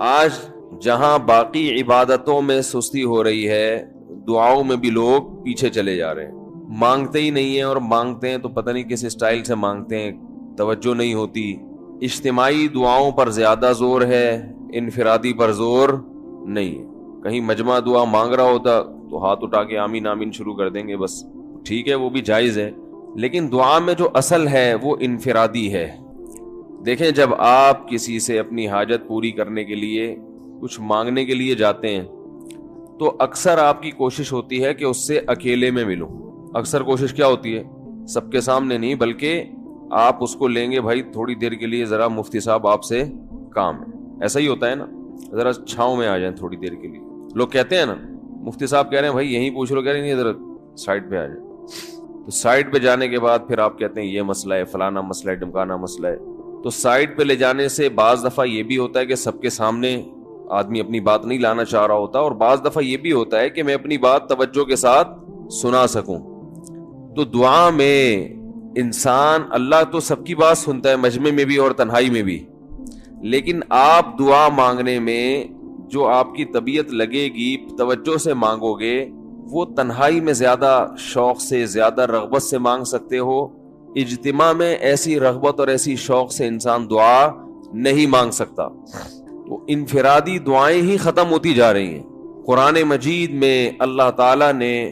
آج جہاں باقی عبادتوں میں سستی ہو رہی ہے، دعاؤں میں بھی لوگ پیچھے چلے جا رہے ہیں، مانگتے ہی نہیں ہیں، اور مانگتے ہیں تو پتہ نہیں کس اسٹائل سے مانگتے ہیں، توجہ نہیں ہوتی۔ اجتماعی دعاؤں پر زیادہ زور ہے، انفرادی پر زور نہیں ہے۔ کہیں مجمع دعا مانگ رہا ہوتا تو ہاتھ اٹھا کے آمین آمین شروع کر دیں گے، بس ٹھیک ہے، وہ بھی جائز ہے، لیکن دعا میں جو اصل ہے وہ انفرادی ہے۔ دیکھیں، جب آپ کسی سے اپنی حاجت پوری کرنے کے لیے، کچھ مانگنے کے لیے جاتے ہیں تو اکثر آپ کی کوشش ہوتی ہے کہ اس سے اکیلے میں ملوں۔ اکثر کوشش کیا ہوتی ہے؟ سب کے سامنے نہیں، بلکہ آپ اس کو لیں گے، بھائی تھوڑی دیر کے لیے ذرا مفتی صاحب آپ سے کام ہے۔ ایسا ہی ہوتا ہے نا، ذرا چھاؤں میں آ جائیں تھوڑی دیر کے لیے۔ لوگ کہتے ہیں نا، مفتی صاحب کہہ رہے ہیں بھائی یہیں پوچھ لو، کہہ رہے ہیں نہیں ذرا سائڈ پہ آ جائیں۔ تو سائڈ پہ جانے کے بعد پھر آپ کہتے ہیں یہ مسئلہ ہے، فلانا مسئلہ ہے، ڈمکانا مسئلہ ہے۔ تو سائڈ پہ لے جانے سے بعض دفعہ یہ بھی ہوتا ہے کہ سب کے سامنے آدمی اپنی بات نہیں لانا چاہ رہا ہوتا، اور بعض دفعہ یہ بھی ہوتا ہے کہ میں اپنی بات توجہ کے ساتھ سنا سکوں۔ تو دعا میں انسان، اللہ تو سب کی بات سنتا ہے، مجمع میں بھی اور تنہائی میں بھی، لیکن آپ دعا مانگنے میں جو آپ کی طبیعت لگے گی، توجہ سے مانگو گے، وہ تنہائی میں زیادہ شوق سے، زیادہ رغبت سے مانگ سکتے ہو۔ اجتماع میں ایسی رغبت اور ایسی شوق سے انسان دعا نہیں مانگ سکتا۔ تو انفرادی دعائیں ہی ختم ہوتی جا رہی ہیں۔ قرآن مجید میں اللہ تعالیٰ نے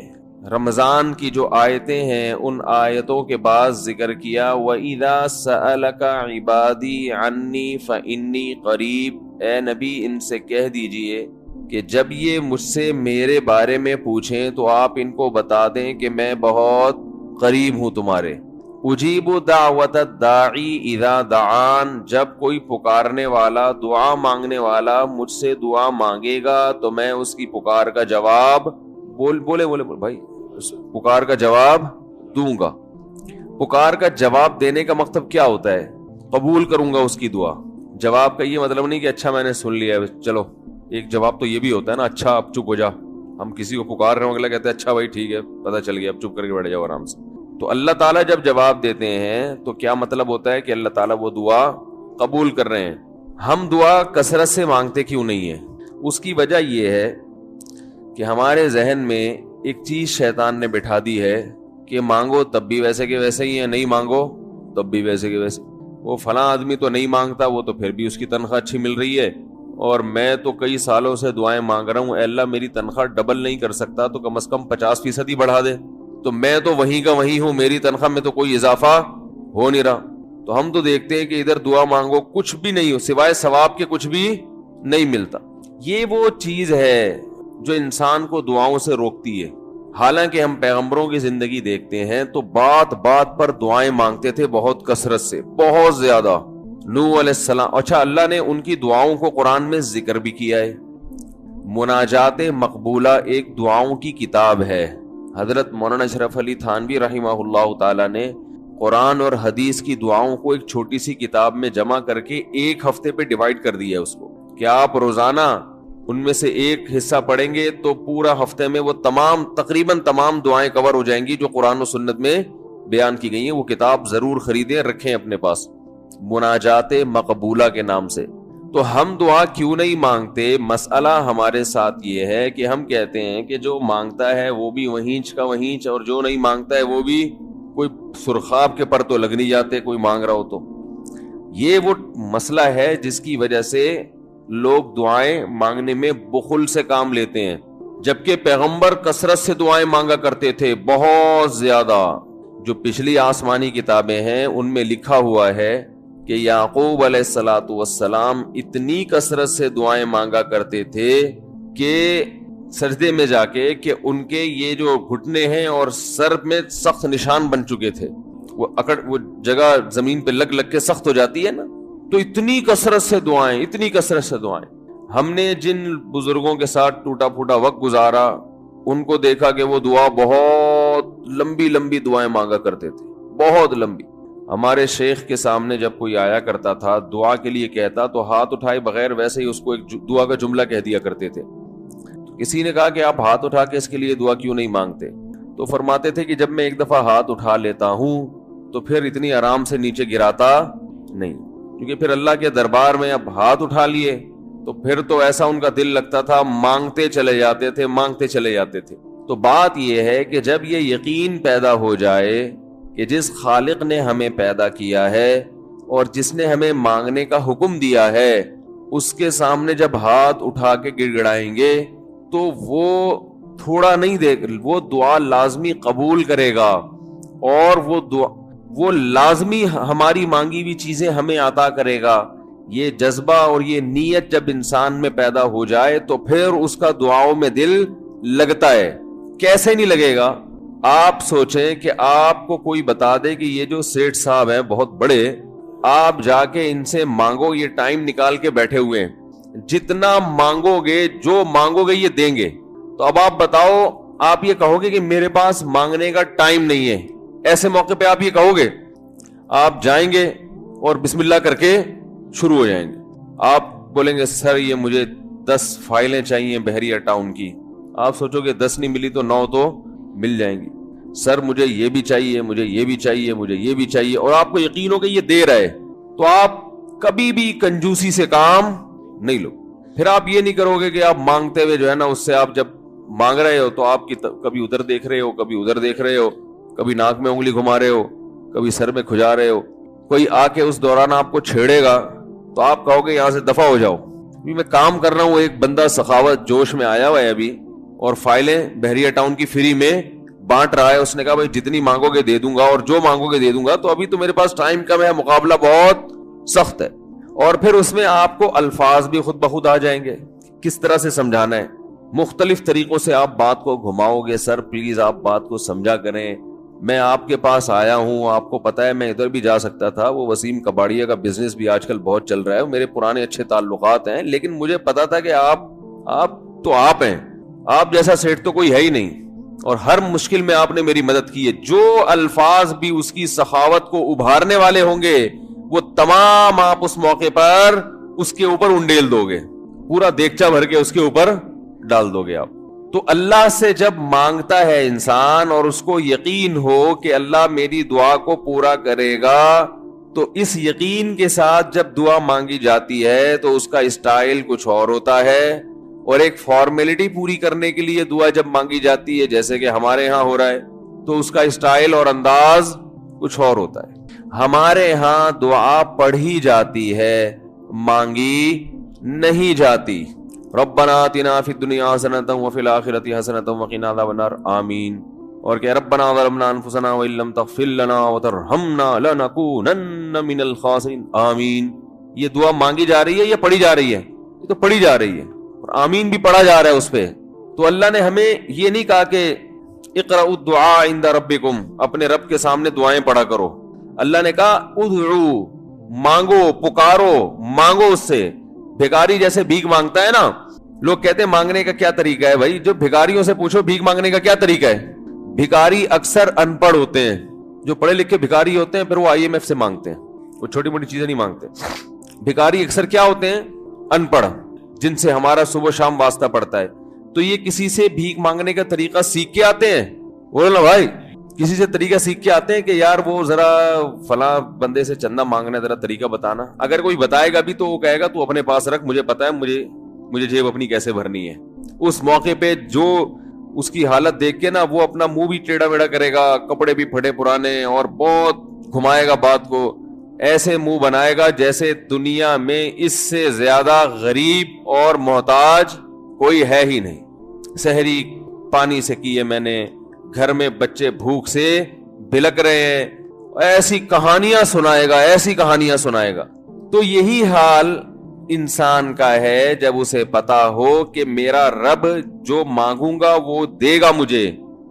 رمضان کی جو آیتیں ہیں ان آیتوں کے بعد ذکر کیا، وَإِذَا سَأَلَكَ عِبَادِي عَنِّي فَإِنِّي قَرِيب، اے نبی ان سے کہہ دیجئے کہ جب یہ مجھ سے میرے بارے میں پوچھیں تو آپ ان کو بتا دیں کہ میں بہت قریب ہوں تمہارے۔ اجیب دعوت الداعی اذا دعان، جب کوئی پکارنے والا، دعا مانگنے والا مجھ سے دعا مانگے گا تو میں اس کی پکار کا جواب بولے بھائی، اس پکار کا جواب دوں گا۔ پکار کا جواب دینے کا مطلب کیا ہوتا ہے؟ قبول کروں گا اس کی دعا۔ جواب کا یہ مطلب نہیں کہ اچھا میں نے سن لیا ہے چلو، ایک جواب تو یہ بھی ہوتا ہے نا، اچھا اب چپ ہو جا۔ ہم کسی کو پکار رہے ہوں، اگلا کہتے ہیں اچھا بھائی ٹھیک ہے پتہ چل گیا، اب چپ کر کے بیٹھ جاؤ آرام سے۔ تو اللہ تعالیٰ جب جواب دیتے ہیں تو کیا مطلب ہوتا ہے کہ اللہ تعالیٰ وہ دعا قبول کر رہے ہیں۔ ہم دعا کثرت سے مانگتے کیوں نہیں ہیں؟ اس کی وجہ یہ ہے کہ ہمارے ذہن میں ایک چیز شیطان نے بٹھا دی ہے کہ مانگو تب بھی ویسے کے ویسے ہی ہے، نہیں مانگو تب بھی ویسے کے ویسے۔ وہ فلاں آدمی تو نہیں مانگتا، وہ تو پھر بھی اس کی تنخواہ اچھی مل رہی ہے، اور میں تو کئی سالوں سے دعائیں مانگ رہا ہوں، اے اللہ میری تنخواہ ڈبل نہیں کر سکتا تو کم از کم 50% ہی بڑھا دے، تو میں تو وہیں کا وہیں ہوں، میری تنخواہ میں تو کوئی اضافہ ہو نہیں رہا۔ تو ہم تو دیکھتے ہیں کہ ادھر دعا مانگو کچھ بھی نہیں ہو، سوائے ثواب کے کچھ بھی نہیں ملتا۔ یہ وہ چیز ہے جو انسان کو دعاؤں سے روکتی ہے۔ حالانکہ ہم پیغمبروں کی زندگی دیکھتے ہیں تو بات بات پر دعائیں مانگتے تھے، بہت کثرت سے، بہت زیادہ۔ نوح علیہ السلام، اچھا اللہ نے ان کی دعاؤں کو قرآن میں ذکر بھی کیا ہے۔ مناجات مقبولہ ایک دعاؤں کی کتاب ہے۔ حضرت مولانا اشرف علی تھانوی رحمہ اللہ تعالی نے قرآن اور حدیث کی دعاؤں کو ایک چھوٹی سی کتاب میں جمع کر کے ایک ہفتے پہ ڈیوائیڈ کر دیا ہے اس کو، کہ آپ روزانہ ان میں سے ایک حصہ پڑھیں گے تو پورا ہفتے میں وہ تقریباً تمام دعائیں کور ہو جائیں گی جو قرآن و سنت میں بیان کی گئی ہیں۔ وہ کتاب ضرور خریدیں، رکھیں اپنے پاس، مناجات مقبولہ کے نام سے۔ تو ہم دعا کیوں نہیں مانگتے؟ مسئلہ ہمارے ساتھ یہ ہے کہ ہم کہتے ہیں کہ جو مانگتا ہے وہ بھی وہینچ کا وہینچ، اور جو نہیں مانگتا ہے وہ بھی کوئی سرخاب کے پر تو لگ نہیں جاتے کوئی مانگ رہا ہو تو۔ یہ وہ مسئلہ ہے جس کی وجہ سے لوگ دعائیں مانگنے میں بخل سے کام لیتے ہیں، جبکہ پیغمبر کثرت سے دعائیں مانگا کرتے تھے، بہت زیادہ۔ جو پچھلی آسمانی کتابیں ہیں ان میں لکھا ہوا ہے کہ یعقوب علیہ الصلوۃ والسلام اتنی کثرت سے دعائیں مانگا کرتے تھے کہ سجدے میں جا کے کہ ان کے یہ جو گھٹنے ہیں اور سر میں سخت نشان بن چکے تھے، وہ جگہ زمین پہ لگ لگ کے سخت ہو جاتی ہے نا، تو اتنی کثرت سے دعائیں، اتنی کثرت سے دعائیں۔ ہم نے جن بزرگوں کے ساتھ ٹوٹا پھوٹا وقت گزارا ان کو دیکھا کہ وہ دعا بہت لمبی لمبی دعائیں مانگا کرتے تھے، بہت لمبی۔ ہمارے شیخ کے سامنے جب کوئی آیا کرتا تھا دعا کے لیے کہتا تو ہاتھ اٹھائے بغیر ویسے ہی اس کو ایک دعا کا جملہ کہہ دیا کرتے تھے۔ کسی نے کہا کہ آپ ہاتھ اٹھا کے اس کے لیے دعا کیوں نہیں مانگتے؟ تو فرماتے تھے کہ جب میں ایک دفعہ ہاتھ اٹھا لیتا ہوں تو پھر اتنی آرام سے نیچے گراتا نہیں، کیونکہ پھر اللہ کے دربار میں اب ہاتھ اٹھا لیے تو پھر تو ایسا ان کا دل لگتا تھا مانگتے چلے جاتے تھے، مانگتے چلے جاتے تھے. تو بات یہ ہے کہ جب یہ یقین پیدا ہو جائے کہ جس خالق نے ہمیں پیدا کیا ہے اور جس نے ہمیں مانگنے کا حکم دیا ہے اس کے سامنے جب ہاتھ اٹھا کے گڑ گڑائیں گے تو وہ تھوڑا نہیں دے، وہ دعا لازمی قبول کرے گا اور وہ لازمی ہماری مانگی ہوئی چیزیں ہمیں عطا کرے گا. یہ جذبہ اور یہ نیت جب انسان میں پیدا ہو جائے تو پھر اس کا دعاؤں میں دل لگتا ہے. کیسے نہیں لگے گا؟ آپ سوچیں کہ آپ کو کوئی بتا دے کہ یہ جو سیٹھ صاحب ہیں بہت بڑے، آپ جا کے ان سے مانگو، یہ ٹائم نکال کے بیٹھے ہوئے ہیں، جتنا مانگو گے، جو مانگو گے یہ دیں گے. تو اب آپ بتاؤ، آپ یہ کہو گے کہ میرے پاس مانگنے کا ٹائم نہیں ہے؟ ایسے موقع پہ آپ یہ کہو گے؟ آپ جائیں گے اور بسم اللہ کر کے شروع ہو جائیں گے. آپ بولیں گے سر یہ مجھے 10 فائلیں چاہیے بحریہ ٹاؤن کی. آپ سوچو گے 10 نہیں ملی تو 9 تو مل جائیں گی. سر مجھے یہ بھی چاہیے، مجھے یہ بھی چاہیے، مجھے یہ بھی چاہیے، اور آپ کو یقین ہو کہ یہ دے رہا ہے تو آپ کبھی بھی کنجوسی سے کام نہیں لو. پھر آپ یہ نہیں کرو گے کہ آپ مانگتے ہوئے جو ہے نا اس سے آپ جب مانگ رہے ہو تو آپ کی کبھی ادھر دیکھ رہے ہو، کبھی ادھر دیکھ رہے ہو، کبھی ناک میں انگلی گھما رہے ہو، کبھی سر میں کھجا رہے ہو. کوئی آ کے اس دوران آپ کو چھیڑے گا تو آپ کہو گے یہاں سے دفع ہو جاؤ. میں کام کر رہا ہوں، ایک بندہ سخاوت جوش میں آیا ہوا ہے ابھی اور فائلیں بحریہ ٹاؤن کی فری میں بانٹ رہا ہے. اس نے کہا بھائی جتنی مانگو گے دے دوں گا اور جو مانگو گے دے دوں گا. تو ابھی تو میرے پاس ٹائم کم ہے، مقابلہ بہت سخت ہے. اور پھر اس میں آپ کو الفاظ بھی خود بخود آ جائیں گے کس طرح سے سمجھانا ہے. مختلف طریقوں سے آپ بات کو گھماؤ گے. سر پلیز آپ بات کو سمجھا کریں، میں آپ کے پاس آیا ہوں، آپ کو پتا ہے میں ادھر بھی جا سکتا تھا، وہ وسیم کباڑیا کا بزنس بھی آج کل بہت چل رہا ہے، میرے پرانے اچھے تعلقات ہیں، لیکن مجھے پتا تھا کہ آپ ہیں، آپ جیسا سیٹ تو کوئی ہے ہی نہیں، اور ہر مشکل میں آپ نے میری مدد کی ہے. جو الفاظ بھی اس کی سخاوت کو ابھارنے والے ہوں گے وہ تمام آپ اس موقع پر اس کے اوپر انڈیل دو گے، پورا دیگچا بھر کے اس کے اوپر ڈال دو گے آپ. تو اللہ سے جب مانگتا ہے انسان اور اس کو یقین ہو کہ اللہ میری دعا کو پورا کرے گا، تو اس یقین کے ساتھ جب دعا مانگی جاتی ہے تو اس کا اسٹائل کچھ اور ہوتا ہے. اور ایک فارمیلٹی پوری کرنے کے لیے دعا جب مانگی جاتی ہے جیسے کہ ہمارے ہاں ہو رہا ہے تو اس کا اسٹائل اور انداز کچھ اور ہوتا ہے. ہمارے ہاں دعا پڑھی جاتی ہے، مانگی نہیں جاتی. ربنا آتنا فی الدنیا حسنۃ وفی الآخرۃ حسنۃ وقنا عذاب النار آمین. اور کہ ربنا ظلمنا انفسنا وان لم تغفر لنا وترحمنا لنکونن من الخاسرین آمین. یہ دعا مانگی جا رہی ہے یا پڑھی جا رہی ہے؟ یہ تو پڑھی جا رہی ہے اور آمین بھی پڑھا جا رہا ہے اس پہ. تو اللہ نے ہمیں یہ نہیں کہا کہ اقرأوا الدعاء عند ربکم، اپنے رب کے سامنے دعائیں پڑھا کرو. اللہ نے کہا ادعو، مانگو، پکارو، مانگو اس سے. بھیکاری جیسے بھیک مانگتا ہے نا، لوگ کہتے ہیں مانگنے کا کیا طریقہ ہے؟ بھائی جو بھیکاریوں سے پوچھو بھیک مانگنے کا کیا طریقہ ہے. بھیکاری اکثر ان پڑھ ہوتے ہیں، جو پڑھے لکھے بھیکاری ہوتے ہیں پھر وہ IMF سے مانگتے ہیں، وہ چھوٹی موٹی چیزیں نہیں مانگتے. بھیکاری اکثر کیا ہوتے ہیں؟ ان پڑھ، جن سے ہمارا صبح شام واسطہ پڑتا ہے. تو یہ کسی سے بھیک مانگنے کا طریقہ سیکھ کے آتے ہیں؟ بولو نا بھائی، کسی سے طریقہ سیکھ کے آتے ہیں کہ یار وہ ذرا فلاں بندے سے چندہ مانگنا، ذرا طریقہ بتانا. اگر کوئی بتائے گا بھی تو وہ کہے گا تو اپنے پاس رکھ، مجھے پتا ہے مجھے جیب اپنی کیسے بھرنی ہے. اس موقع پہ جو اس کی حالت دیکھ کے نا وہ اپنا منہ بھی ٹیڑھا میڑھا کرے گا، کپڑے بھی پھٹے پرانے، اور بہت گھمائے گا بات کو، ایسے منہ بنائے گا جیسے دنیا میں اس سے زیادہ غریب اور محتاج کوئی ہے ہی نہیں. سحری پانی سے کی ہے میں نے، گھر میں بچے بھوک سے بلک رہے ہیں، ایسی کہانیاں سنائے گا، ایسی کہانیاں سنائے گا. تو یہی حال انسان کا ہے جب اسے پتا ہو کہ میرا رب جو مانگوں گا وہ دے گا مجھے،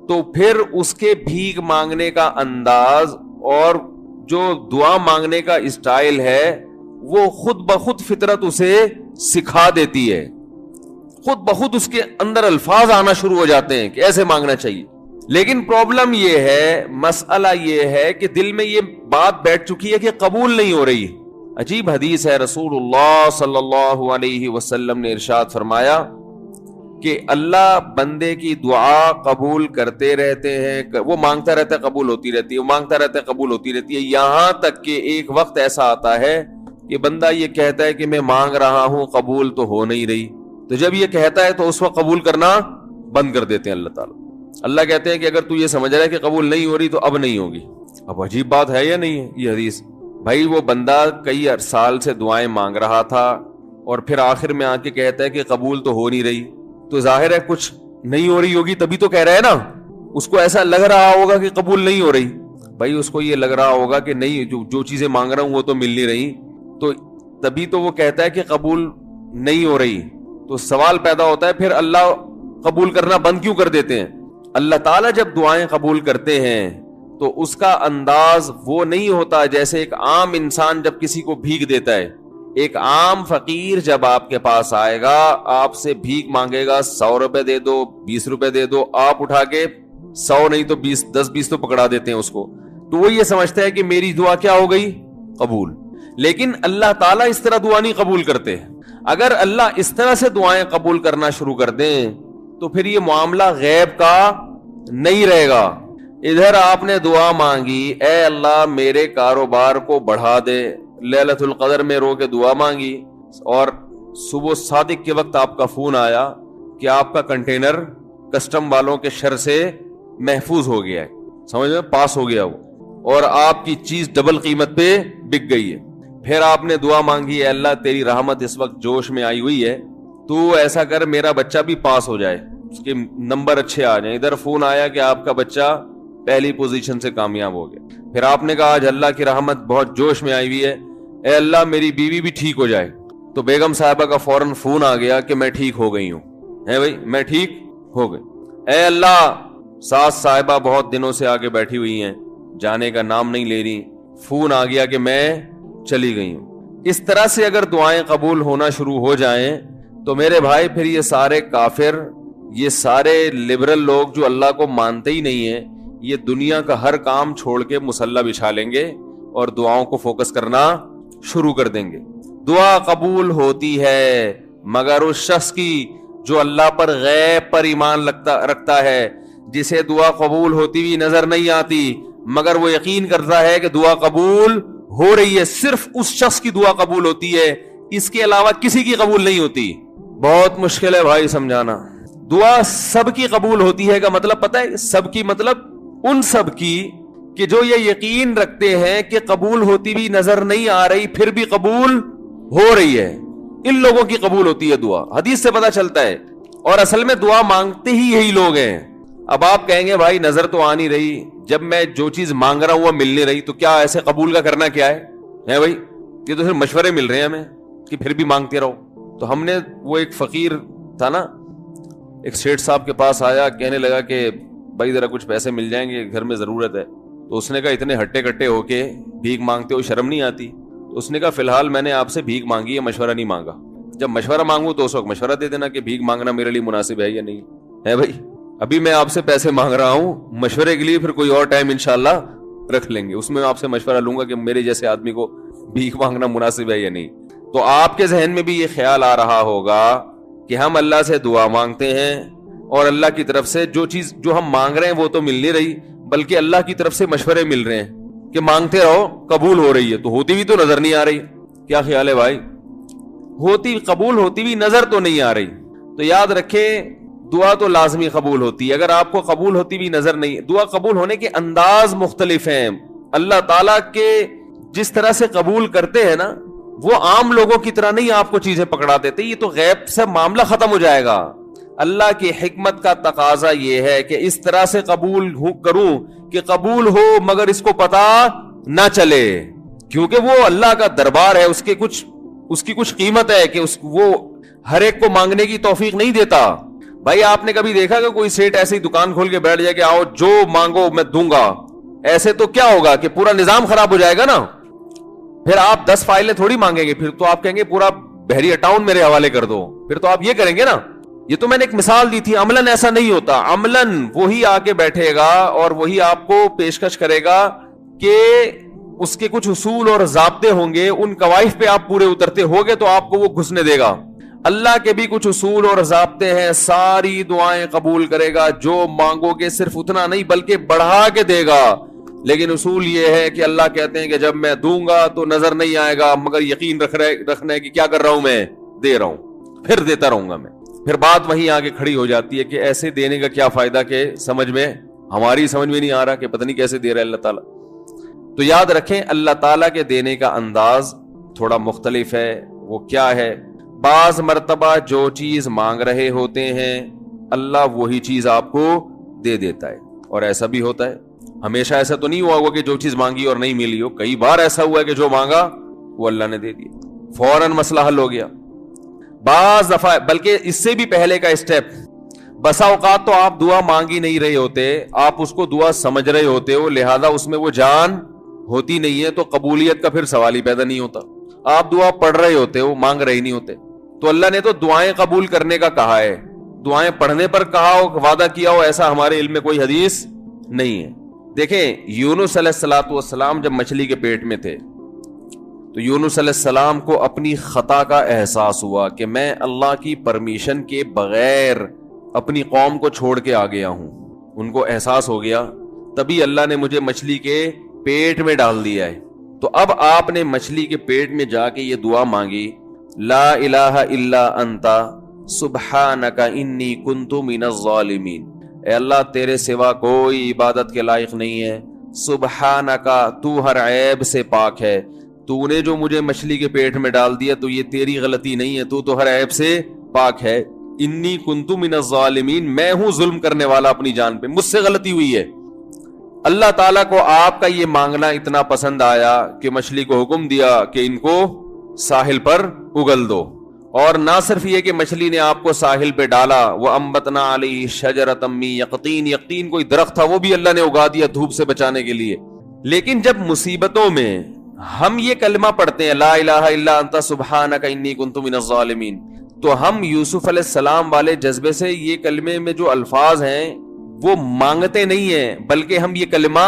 تو پھر اس کے بھیک مانگنے کا انداز اور جو دعا مانگنے کا اسٹائل ہے وہ خود بخود فطرت اسے سکھا دیتی ہے. خود بخود اس کے اندر الفاظ آنا شروع ہو جاتے ہیں کہ ایسے مانگنا چاہیے. لیکن پرابلم یہ ہے، مسئلہ یہ ہے کہ دل میں یہ بات بیٹھ چکی ہے کہ قبول نہیں ہو رہی. عجیب حدیث ہے، رسول اللہ صلی اللہ علیہ وسلم نے ارشاد فرمایا کہ اللہ بندے کی دعا قبول کرتے رہتے ہیں، وہ مانگتا رہتا ہے قبول ہوتی رہتی ہے، وہ مانگتا رہتا ہے قبول ہوتی رہتی ہے، یہاں تک کہ ایک وقت ایسا آتا ہے کہ بندہ یہ کہتا ہے کہ میں مانگ رہا ہوں قبول تو ہو نہیں رہی، تو جب یہ کہتا ہے تو اس وقت قبول کرنا بند کر دیتے ہیں اللہ تعالیٰ. اللہ کہتے ہیں کہ اگر تو یہ سمجھ رہا ہے کہ قبول نہیں ہو رہی تو اب نہیں ہوگی. اب عجیب بات ہے یا نہیں ہے یہ حدیث؟ بھائی وہ بندہ کئی سال سے دعائیں مانگ رہا تھا اور پھر آخر میں آ کے کہتا ہے کہ قبول تو ہو نہیں رہی، تو ظاہر ہے کچھ نہیں ہو رہی ہوگی تبھی تو کہہ رہا ہے نا. اس کو ایسا لگ رہا ہوگا کہ قبول نہیں ہو رہی. بھائی اس کو یہ لگ رہا ہوگا کہ نہیں، جو چیزیں مانگ رہا ہوں وہ تو مل نہیں رہی، تو تبھی تو وہ کہتا ہے کہ قبول نہیں ہو رہی. تو سوال پیدا ہوتا ہے پھر اللہ قبول کرنا بند کیوں کر دیتے ہیں؟ اللہ تعالیٰ جب دعائیں قبول کرتے ہیں تو اس کا انداز وہ نہیں ہوتا جیسے ایک عام انسان جب کسی کو بھیک دیتا ہے. ایک عام فقیر جب آپ کے پاس آئے گا، آپ سے بھیک مانگے گا، 100 روپے دے دو، 20 روپے دے دو، آپ اٹھا کے 100 نہیں تو 20 10 20 تو پکڑا دیتے ہیں اس کو، تو وہ یہ سمجھتا ہے کہ میری دعا کیا ہو گئی؟ قبول. لیکن اللہ تعالیٰ اس طرح دعا نہیں قبول کرتے. اگر اللہ اس طرح سے دعائیں قبول کرنا شروع کر دیں تو پھر یہ معاملہ غیب کا نہیں رہے گا. ادھر آپ نے دعا مانگی، اے اللہ میرے کاروبار کو بڑھا دے، لیلۃ القدر میں رو کے دعا مانگی، اور صبح صادق کے وقت آپ کا فون آیا کہ آپ کا کنٹینر کسٹم والوں کے شر سے محفوظ ہو گیا ہے، سمجھ میں پاس ہو گیا وہ، اور آپ کی چیز ڈبل قیمت پہ بک گئی ہے. پھر آپ نے دعا مانگی، اے اللہ تیری رحمت اس وقت جوش میں آئی ہوئی ہے، تو ایسا کر میرا بچہ بھی پاس ہو جائے، اس کے نمبر اچھے آ جائیں. ادھر فون آیا کہ آپ کا بچہ پہلی پوزیشن سے کامیاب ہو گیا. پھر آپ نے کہا آج اللہ کی رحمت بہت جوش میں آئی ہوئی ہے، اے اللہ میری بیوی بھی ٹھیک ہو جائے. تو بیگم صاحبہ کا فوراً فون آ گیا کہ میں ٹھیک ہو گئی ہوں، ہے بھائی میں ٹھیک ہو گئی. اے اللہ ساس صاحبہ بہت دنوں سے آگے بیٹھی ہوئی ہیں، جانے کا نام نہیں لے رہی، فون آ گیا کہ میں چلی گئی ہوں. اس طرح سے اگر دعائیں قبول ہونا شروع ہو جائیں تو میرے بھائی پھر یہ سارے کافر، یہ سارے لبرل لوگ جو اللہ کو مانتے ہی نہیں ہیں، یہ دنیا کا ہر کام چھوڑ کے مصلی بچھا لیں گے اور دعاؤں کو فوکس کرنا شروع کر دیں گے. دعا قبول ہوتی ہے مگر اس شخص کی جو اللہ پر غیب پر ایمان رکھتا ہے، جسے دعا قبول ہوتی بھی نظر نہیں آتی مگر وہ یقین کرتا ہے کہ دعا قبول ہو رہی ہے. صرف اس شخص کی دعا قبول ہوتی ہے، اس کے علاوہ کسی کی قبول نہیں ہوتی. بہت مشکل ہے بھائی سمجھانا. دعا سب کی قبول ہوتی ہے کا مطلب پتہ ہے؟ سب کی مطلب ان سب کی کہ جو یہ یقین رکھتے ہیں کہ قبول ہوتی بھی نظر نہیں آ رہی پھر بھی قبول ہو رہی ہے، ان لوگوں کی قبول ہوتی ہے دعا. حدیث سے پتہ چلتا ہے. اور اصل میں دعا مانگتے ہی یہی لوگ ہیں. اب آپ کہیں گے بھائی نظر تو آ نہیں رہی، جب میں جو چیز مانگ رہا ہوں وہ مل نہیں رہی، تو کیا ایسے قبول کا کرنا کیا ہے بھائی؟ یہ تو صرف مشورے مل رہے ہیں ہمیں کہ پھر بھی مانگتے رہو. تو ہم نے وہ ایک فقیر تھا نا، ایک سیٹھ صاحب کے پاس آیا، کہنے لگا کہ بھائی ذرا کچھ پیسے مل جائیں گے، گھر میں ضرورت ہے. تو اس نے کہا اتنے ہٹے کٹے ہو کے بھیک مانگتے ہو، شرم نہیں آتی؟ تو اس نے کہا فی الحال میں نے آپ سے بھیک مانگی ہے، مشورہ نہیں مانگا. جب مشورہ مانگوں تو اس وقت مشورہ دے دینا کہ بھیک مانگنا میرے لیے مناسب ہے یا نہیں ہے. بھائی ابھی میں آپ سے پیسے مانگ رہا ہوں، مشورے کے لیے پھر کوئی اور ٹائم انشاءاللہ رکھ لیں گے، اس میں آپ سے مشورہ لوں گا کہ میرے جیسے آدمی کو بھیک مانگنا مناسب ہے یا نہیں. تو آپ کے ذہن میں بھی یہ خیال آ رہا ہوگا کہ ہم اللہ سے دعا مانگتے ہیں اور اللہ کی طرف سے جو چیز جو ہم مانگ رہے ہیں وہ تو مل نہیں رہی، بلکہ اللہ کی طرف سے مشورے مل رہے ہیں کہ مانگتے رہو قبول ہو رہی ہے، تو ہوتی بھی تو نظر نہیں آ رہی. کیا خیال ہے بھائی؟ قبول ہوتی بھی نظر تو نہیں آ رہی. تو یاد رکھیں دعا تو لازمی قبول ہوتی ہے. اگر آپ کو قبول ہوتی بھی نظر نہیں، دعا قبول ہونے کے انداز مختلف ہیں. اللہ تعالیٰ کے جس طرح سے قبول کرتے ہیں نا، وہ عام لوگوں کی طرح نہیں آپ کو چیزیں پکڑا دیتے. یہ تو غیب سے معاملہ ختم ہو جائے گا. اللہ کی حکمت کا تقاضا یہ ہے کہ اس طرح سے قبول کروں کہ قبول ہو مگر اس کو پتا نہ چلے، کیونکہ وہ اللہ کا دربار ہے، اس کی کچھ قیمت ہے کہ وہ ہر ایک کو مانگنے کی توفیق نہیں دیتا. بھائی آپ نے کبھی دیکھا کہ کوئی سیٹ ایسی دکان کھول کے بیٹھ جائے کہ آؤ جو مانگو میں دوں گا؟ ایسے تو کیا ہوگا کہ پورا نظام خراب ہو جائے گا نا. پھر آپ 10 فائلیں تھوڑی مانگیں گے، پھر تو آپ کہیں گے پورا بحریہ ٹاؤن میرے حوالے کر دو، پھر تو آپ یہ کریں گے نا. یہ تو میں نے ایک مثال دی تھی. عملاً ایسا نہیں ہوتا. عملاً وہی آ کے بیٹھے گا اور وہی آپ کو پیشکش کرے گا کہ اس کے کچھ اصول اور ضابطے ہوں گے، ان قواعد پہ آپ پورے اترتے ہوگے تو آپ کو وہ گھسنے دے گا. اللہ کے بھی کچھ اصول اور ضابطے ہیں، ساری دعائیں قبول کرے گا. جو مانگو گے صرف اتنا نہیں بلکہ بڑھا کے دے گا. لیکن اصول یہ ہے کہ اللہ کہتے ہیں کہ جب میں دوں گا تو نظر نہیں آئے گا، مگر یقین رکھنا ہے کہ کیا کر رہا ہوں، میں دے رہا ہوں، پھر دیتا رہوں گا میں۔ پھر بات وہیں آگے کھڑی ہو جاتی ہے کہ ایسے دینے کا کیا فائدہ کہ ہماری سمجھ میں نہیں آ رہا کہ پتہ نہیں کیسے دے رہا ہے اللہ تعالیٰ۔ تو یاد رکھیں اللہ تعالیٰ کے دینے کا انداز تھوڑا مختلف ہے۔ وہ کیا ہے؟ بعض مرتبہ جو چیز مانگ رہے ہوتے ہیں اللہ وہی چیز آپ کو دے دیتا ہے، اور ایسا بھی ہوتا ہے۔ ہمیشہ ایسا تو نہیں ہوا ہوگا کہ جو چیز مانگی اور نہیں ملی ہو، کئی بار ایسا ہوا ہے کہ جو مانگا وہ اللہ نے دے دیا، فوراً مسئلہ حل ہو گیا۔ بعض دفعہ بلکہ اس سے بھی پہلے کا اسٹیپ، بسا اوقات تو آپ دعا مانگ ہی نہیں رہے ہوتے، آپ اس کو دعا سمجھ رہے ہوتے ہو، لہذا اس میں وہ جان ہوتی نہیں ہے، تو قبولیت کا پھر سوال ہی پیدا نہیں ہوتا۔ آپ دعا پڑھ رہے ہوتے ہو، مانگ رہے نہیں ہوتے، تو اللہ نے تو دعائیں قبول کرنے کا کہا ہے، دعائیں پڑھنے پر کہا ہو، وعدہ کیا ہو، ایسا ہمارے علم میں کوئی حدیث نہیں ہے۔ دیکھیں یونس علیہ السلام جب مچھلی کے پیٹ میں تھے تو یونس علیہ السلام کو اپنی خطا کا احساس ہوا کہ میں اللہ کی پرمیشن کے بغیر اپنی قوم کو چھوڑ کے آ گیا ہوں، ان کو احساس ہو گیا، تبھی اللہ نے مجھے مچھلی کے پیٹ میں ڈال دیا ہے۔ تو اب آپ نے مچھلی کے پیٹ میں جا کے یہ دعا مانگی، لا الہ الا انت سبحانک انی کنت من الظالمین، اے اللہ تیرے سوا کوئی عبادت کے لائق نہیں ہے، سبحانک تو ہر عیب سے پاک ہے، تو نے جو مجھے مچھلی کے پیٹ میں ڈال دیا تو یہ تیری غلطی نہیں ہے، تو ہر عیب سے پاک ہے، انی کنت من الظالمین، میں ہوں ظلم کرنے والا اپنی جان پہ، مجھ سے غلطی ہوئی ہے۔ اللہ تعالیٰ کو آپ کا یہ مانگنا اتنا پسند آیا کہ مچھلی کو حکم دیا کہ ان کو ساحل پر اگل دو، اور نہ صرف یہ کہ مچھلی نے آپ کو ساحل پہ ڈالا، وَأَنبَتْنَا عَلَيْهِ شَجَرَةً مِّن يَقْطِينٍ، یقطین کوئی درخت تھا وہ بھی اللہ نے اگا دیا دھوپ سے بچانے کے لیے۔ لیکن جب مصیبتوں میں ہم یہ کلمہ پڑھتے ہیں لا الہ الا انت سبحانک انی کنت من الظالمین، تو ہم یوسف علیہ السلام والے جذبے سے یہ کلمے میں جو الفاظ ہیں وہ مانگتے نہیں ہیں، بلکہ ہم یہ کلمہ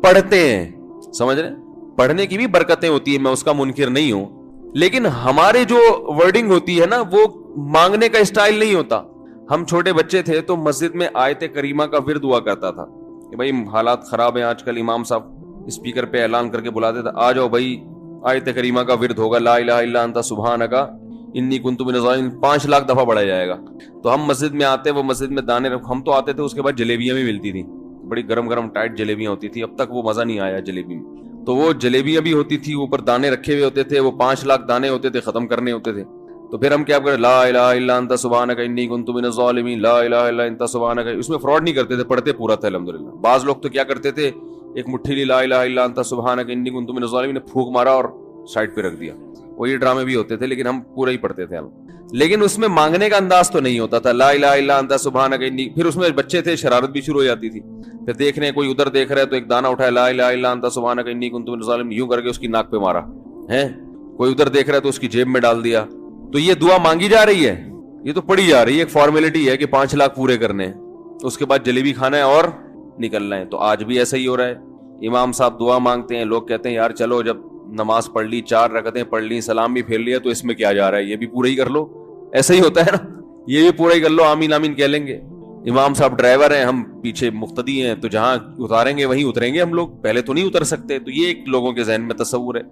پڑھتے ہیں۔ سمجھ رہے ہیں؟ پڑھنے کی بھی برکتیں ہوتی ہیں، میں اس کا منکر نہیں ہوں، لیکن ہمارے جو ورڈنگ ہوتی ہے نا وہ مانگنے کا اسٹائل نہیں ہوتا۔ ہم چھوٹے بچے تھے تو مسجد میں آیت کریمہ کا ورد ہوا کرتا تھا کہ بھائی حالات خراب ہیں آج کل، امام صاحب اسپیکر پہ اعلان کر کے بلاتے تھے، آ جاؤ بھائی آیت کریمہ کا ورد ہوگا، لا الہ الا انت سبحانک انی کنت من الظالمین، 5 لاکھ دفعہ پڑھا جائے گا۔ تو ہم مسجد میں آتے، وہ مسجد میں دانے ہم تو آتے تھے، اس کے بعد جلیبیاں بھی ملتی تھیں، بڑی گرم گرم ٹائٹ جلیبیاں ہوتی تھی، اب تک وہ مزہ نہیں آیا جلیبی میں، تو وہ جلیبیاں بھی ہوتی تھی، اوپر دانے رکھے ہوئے ہوتے تھے، وہ 5 لاکھ دانے ہوتے تھے، ختم کرنے ہوتے تھے۔ تو پھر ہم کیا کریں، لا الہ الا انت سبحانک انی کنت من الظالمین، لا الہ الا انت سبحانک، اس میں فراڈ نہیں کرتے تھے، پڑھتے پورا تھا الحمدللہ۔ بعض لوگ تو کیا کرتے تھے، ایک مٹھی لی لا الہ الا انت سبحانک انی کنت من الظالمین، پھونک مارا اور سائڈ پہ رکھ دیا، وہ یہ ڈرامے بھی ہوتے تھے، لیکن ہم پورا ہی پڑھتے تھے۔ لیکن اس میں مانگنے کا انداز تو نہیں ہوتا تھا، لا الہ الا انت سبحانک انی، پھر اس میں بچے تھے شرارت بھی شروع ہو جاتی تھی، پھر دیکھ رہے ہیں کوئی ادھر دیکھ رہا ہے تو ایک دانہ اٹھایا، لا الہ الا انت سبحانک انی کنت من الظالمین، یوں کر کے اس کی ناک پہ مارا ہے، کوئی ادھر دیکھ رہا ہے تو اس کی جیب میں ڈال دیا۔ تو یہ دعا مانگی جا رہی ہے، یہ تو پڑھی جا رہی ہے، ایک فارمیلٹی ہے کہ 5 لاکھ پورے کرنے ہیں، اس کے بعد جلیبی کھانا ہے اور نکلنا ہے۔ تو آج بھی ایسا ہی ہو رہا ہے، امام صاحب دعا مانگتے ہیں، لوگ کہتے ہیں یار چلو جب نماز پڑھ لی، 4 رکعتیں پڑھ لی، سلام بھی پھیر لیا، تو اس میں کیا جا رہا ہے، یہ بھی پورا ہی کر لو، ایسا ہی ہوتا ہے نا، یہ بھی پورا ہی کر لو، آمین آمین کہہ لیں گے۔ امام صاحب ڈرائیور ہیں، ہم پیچھے مقتدی ہیں، تو جہاں اتاریں گے وہیں اتریں گے ہم لوگ، پہلے تو نہیں اتر سکتے۔ تو یہ ایک لوگوں کے ذہن میں تصور ہے۔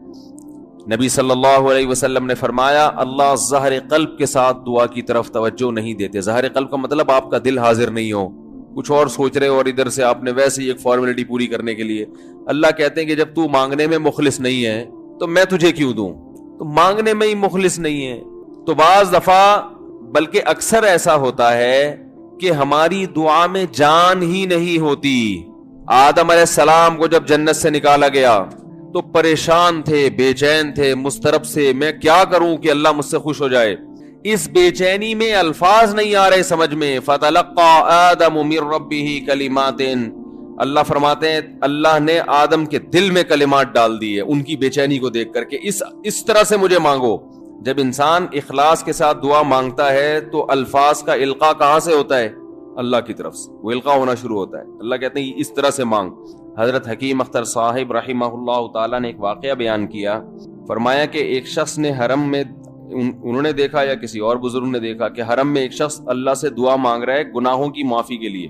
نبی صلی اللہ علیہ وسلم نے فرمایا اللہ ظاہر قلب کے ساتھ دعا کی طرف توجہ نہیں دیتے۔ ظاہر قلب کا مطلب آپ کا دل حاضر نہیں ہو، کچھ اور سوچ رہے ہو، اور ادھر سے آپ نے ویسے ہی ایک فارمیلٹی پوری کرنے کے لیے۔ اللہ کہتے ہیں کہ جب تو مانگنے میں مخلص نہیں ہے تو میں تجھے کیوں دوں، تو مانگنے میں ہی مخلص نہیں ہے۔ تو بعض دفعہ بلکہ اکثر ایسا ہوتا ہے کہ ہماری دعا میں جان ہی نہیں ہوتی۔ آدم علیہ السلام کو جب جنت سے نکالا گیا تو پریشان تھے، بے چین تھے، مضطرب سے، میں کیا کروں کہ اللہ مجھ سے خوش ہو جائے۔ اس بے چینی میں الفاظ نہیں آ رہے سمجھ میں، فَتَلَقَّى آدَمُ مِن رَبِّهِ كَلِمَاتٍ، اللہ فرماتے ہیں اللہ نے آدم کے دل میں کلمات ڈال دی ہے ان کی بے چینی کو دیکھ کر کے، اس طرح سے مجھے مانگو۔ جب انسان اخلاص کے ساتھ دعا مانگتا ہے تو الفاظ کا القاء کہاں سے ہوتا ہے؟ اللہ کی طرف سے، وہ القاء ہونا شروع ہوتا ہے۔ اللہ کہتے ہیں اس طرح سے مانگ۔ حضرت حکیم اختر صاحب رحمہ اللہ تعالیٰ نے ایک واقعہ بیان کیا، فرمایا کہ ایک شخص نے حرم میں، انہوں نے دیکھا یا کسی اور بزرگ نے دیکھا کہ حرم میں ایک شخص اللہ سے دعا مانگ رہا ہے گناہوں کی معافی کے لیے،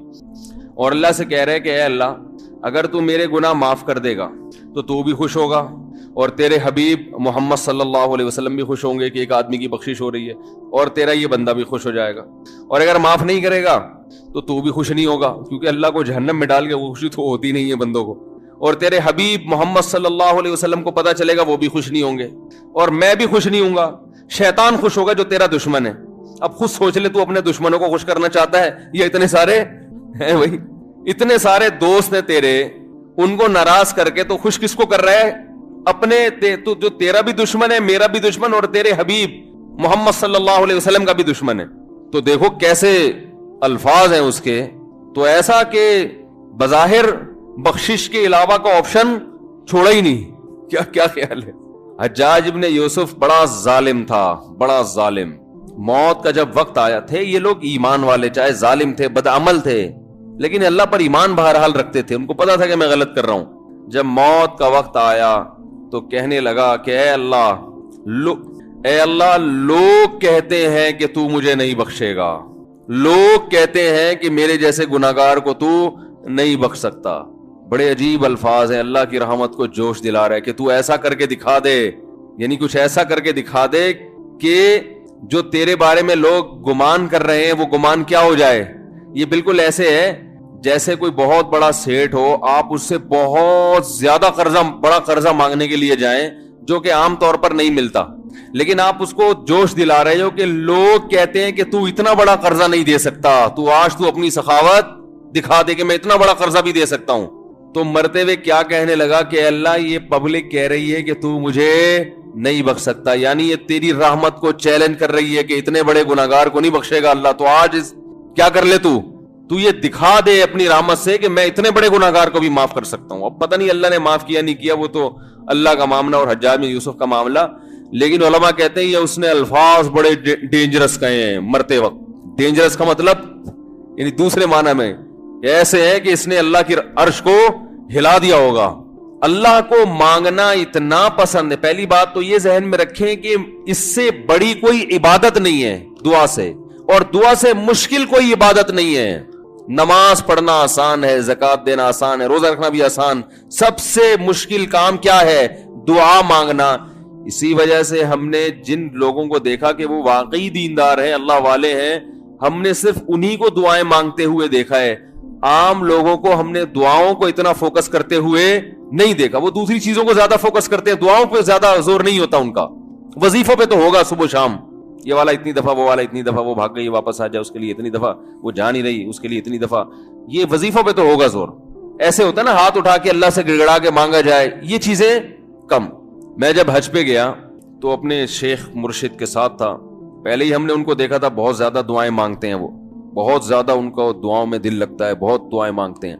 اور اللہ سے کہہ رہے کہ اے اللہ اگر تو میرے گناہ معاف کر دے گا تو تو بھی خوش ہوگا اور تیرے حبیب محمد صلی اللہ علیہ وسلم بھی خوش ہوں گے کہ ایک آدمی کی بخشش ہو رہی ہے، اور تیرا یہ بندہ بھی خوش ہو جائے گا، اور اگر معاف نہیں کرے گا تو بھی خوش نہیں ہوگا، کیونکہ اللہ کو جہنم میں ڈال کے خوشی تو ہوتی نہیں ہے بندوں کو، اور تیرے حبیب محمد صلی اللہ علیہ وسلم کو پتہ چلے گا وہ بھی خوش نہیں ہوں گے، اور میں بھی خوش نہیں ہوں گا، شیطان خوش ہوگا جو تیرا دشمن ہے۔ اب خود سوچ لے تو اپنے دشمنوں کو خوش کرنا چاہتا ہے یا اتنے سارے ہیں بھائی، اتنے سارے دوست ہیں تیرے، ان کو ناراض کر کے تو خوش کس کو کر رہا ہے؟ اپنے تو جو تیرا بھی دشمن ہے، میرا بھی دشمن، اور تیرے حبیب محمد صلی اللہ علیہ وسلم کا بھی دشمن ہے۔ تو دیکھو کیسے الفاظ ہیں اس کے، تو ایسا کہ بظاہر بخشش کے علاوہ کا آپشن چھوڑا ہی نہیں۔ کیا خیال ہے؟ حجاج ابن یوسف بڑا ظالم تھا، بڑا ظالم۔ موت کا جب وقت آیا تھے، یہ لوگ ایمان والے، چاہے ظالم تھے، بدعمل تھے، لیکن اللہ پر ایمان بہرحال رکھتے تھے، ان کو پتا تھا کہ میں غلط کر رہا ہوں۔ جب موت کا وقت آیا تو کہنے لگا کہ اے اللہ لوگ کہتے ہیں کہ تو مجھے نہیں بخشے گا، لوگ کہتے ہیں کہ میرے جیسے گناہگار کو تو نہیں بخش سکتا۔ بڑے عجیب الفاظ ہیں، اللہ کی رحمت کو جوش دلا رہا ہے کہ تو ایسا کر کے دکھا دے، یعنی کچھ ایسا کر کے دکھا دے کہ جو تیرے بارے میں لوگ گمان کر رہے ہیں وہ گمان کیا ہو جائے۔ یہ بالکل ایسے ہے جیسے کوئی بہت بڑا سیٹ ہو، آپ اس سے بہت زیادہ بڑا قرضہ مانگنے کے لیے جائیں جو کہ عام طور پر نہیں ملتا، لیکن آپ اس کو جوش دلا رہے ہو کہ لوگ کہتے ہیں کہ تو اتنا بڑا قرضہ نہیں دے سکتا، تو آج تو اپنی سخاوت دکھا دے کہ میں اتنا بڑا قرضہ بھی دے سکتا ہوں۔ تو مرتے ہوئے کیا کہنے لگا کہ اللہ یہ پبلک کہہ رہی ہے کہ تو مجھے نہیں بخش سکتا، یعنی یہ تیری رحمت کو چیلنج کر رہی ہے کہ اتنے بڑے گناہگار کو نہیں بخشے گا اللہ، تو آج کیا کر لے تو یہ دکھا دے اپنی رحمت سے کہ میں اتنے بڑے گناہگار کو بھی معاف کر سکتا ہوں۔ اب پتہ نہیں اللہ نے معاف کیا نہیں کیا، وہ تو اللہ کا معاملہ اور حجاج بن یوسف کا معاملہ، لیکن علماء کہتے ہیں یہ اس نے الفاظ بڑے ڈینجرس کہے ہیں مرتے وقت۔ ڈینجرس کا مطلب یعنی دوسرے معنی میں ایسے ہے کہ اس نے اللہ کی عرش کو ہلا دیا ہوگا۔ اللہ کو مانگنا اتنا پسند ہے، پہلی بات تو یہ ذہن میں رکھیں کہ اس سے بڑی کوئی عبادت نہیں ہے دعا سے، اور دعا سے مشکل کوئی عبادت نہیں ہے۔ نماز پڑھنا آسان ہے، زکوٰۃ دینا آسان ہے، روزہ رکھنا بھی آسان، سب سے مشکل کام کیا ہے؟ دعا مانگنا۔ اسی وجہ سے ہم نے جن لوگوں کو دیکھا کہ وہ واقعی دیندار ہیں، اللہ والے ہیں، ہم نے صرف انہی کو دعائیں مانگتے ہوئے دیکھا ہے۔ عام لوگوں کو ہم نے دعاؤں کو اتنا فوکس کرتے ہوئے نہیں دیکھا، وہ دوسری چیزوں کو زیادہ فوکس کرتے ہیں، دعاؤں پہ زیادہ زور نہیں ہوتا ان کا۔ وظیفوں پہ تو ہوگا صبح شام، یہ والا اتنی دفعہ، وہ والا اتنی دفعہ، وہ بھاگ گئی واپس آ جائے اس کے لیے اتنی دفعہ، وہ جا نہیں رہی اس کے لیے اتنی دفعہ، یہ وظیفوں پہ تو ہوگا زور۔ ایسے ہوتا ہے نا ہاتھ اٹھا کے اللہ سے گڑگڑا کے مانگا جائے، یہ چیزیں کم۔ میں جب حج پہ گیا تو اپنے شیخ مرشد کے ساتھ تھا، پہلے ہی ہم نے ان کو دیکھا تھا بہت زیادہ دعائیں مانگتے ہیں، وہ بہت زیادہ ان کو دعاؤں میں دل لگتا ہے، بہت دعائیں مانگتے ہیں۔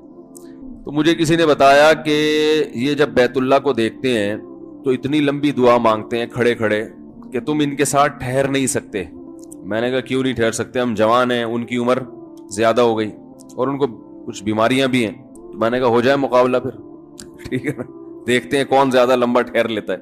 تو مجھے کسی نے بتایا کہ یہ جب بیت اللہ کو دیکھتے ہیں تو اتنی لمبی دعا مانگتے ہیں کھڑے کھڑے کہ تم ان کے ساتھ ٹھہر نہیں سکتے۔ میں نے کہا کیوں نہیں ٹھہر سکتے، ہم جوان ہیں، ان کی عمر زیادہ ہو گئی اور ان کو کچھ بیماریاں بھی ہیں۔ تو میں نے کہا ہو جائے مقابلہ پھر، ٹھیک ہے نا، دیکھتے ہیں کون زیادہ لمبا ٹھہر لیتا ہے۔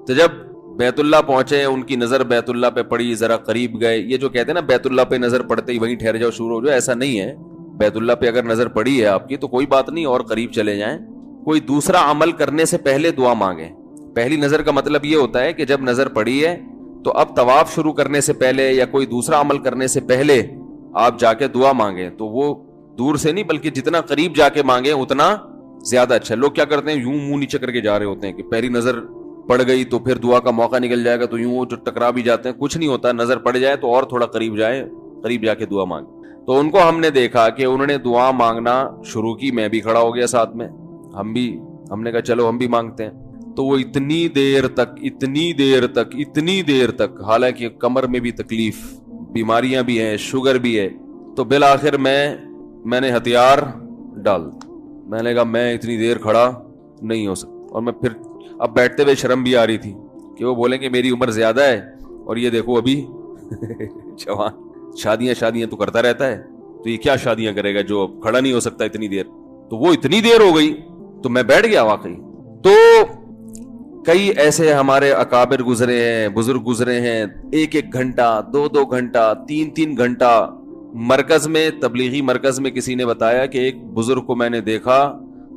تو جب بیت اللہ پہنچے، ان کی نظر بیت اللہ پہ پڑی، ذرا قریب گئے۔ یہ جو کہتے ہیں نا بیت اللہ پہ نظر پڑتے ہی وہیں ٹھہر جاؤ، شروع ہو جاؤ، ایسا نہیں ہے۔ بیت اللہ پہ اگر نظر پڑی ہے آپ کی تو کوئی بات نہیں، اور قریب چلے جائیں۔ کوئی دوسرا عمل کرنے سے پہلے دعا مانگیں۔ پہلی نظر کا مطلب یہ ہوتا ہے کہ جب نظر پڑی ہے تو اب طواف شروع کرنے سے پہلے یا کوئی دوسرا عمل کرنے سے پہلے آپ جا کے دعا مانگیں، تو وہ دور سے نہیں بلکہ جتنا قریب جا کے مانگیں اتنا زیادہ اچھا۔ لوگ کیا کرتے ہیں، یوں منہ نیچے کر کے جا رہے ہوتے ہیں کہ پہلی نظر پڑ گئی تو پھر دعا کا موقع نکل جائے گا، تو یوں جو ٹکرا بھی جاتے ہیں۔ کچھ نہیں ہوتا، نظر پڑ جائے تو اور تھوڑا قریب جائے، قریب جا کے دعا مانگیں۔ تو ان کو ہم نے دیکھا کہ انہوں نے دعا مانگنا شروع کی، میں بھی کھڑا ہو گیا ساتھ میں، ہم نے کہا چلو ہم بھی مانگتے ہیں۔ تو وہ اتنی دیر تک حالانکہ کمر میں بھی تکلیف، بیماریاں بھی ہیں، شوگر بھی ہے، تو بالآخر میں نے ہتھیار ڈال، میں نے کہا میں اتنی دیر کھڑا نہیں ہو سکتا۔ اور میں پھر اب بیٹھتے ہوئے شرم بھی آ رہی تھی کہ وہ بولیں کہ میری عمر زیادہ ہے اور یہ دیکھو ابھی جوان، شادیاں تو کرتا رہتا ہے، تو یہ کیا شادیاں کرے گا جو کھڑا نہیں ہو سکتا اتنی دیر۔ تو وہ اتنی دیر ہو گئی تو میں بیٹھ گیا واقعی۔ تو کئی ایسے ہمارے اکابر گزرے ہیں، بزرگ گزرے ہیں، 1 گھنٹہ، 2 گھنٹہ، 3 گھنٹہ مرکز میں, تبلیغی مرکز میں کسی نے بتایا کہ ایک بزرگ کو میں نے دیکھا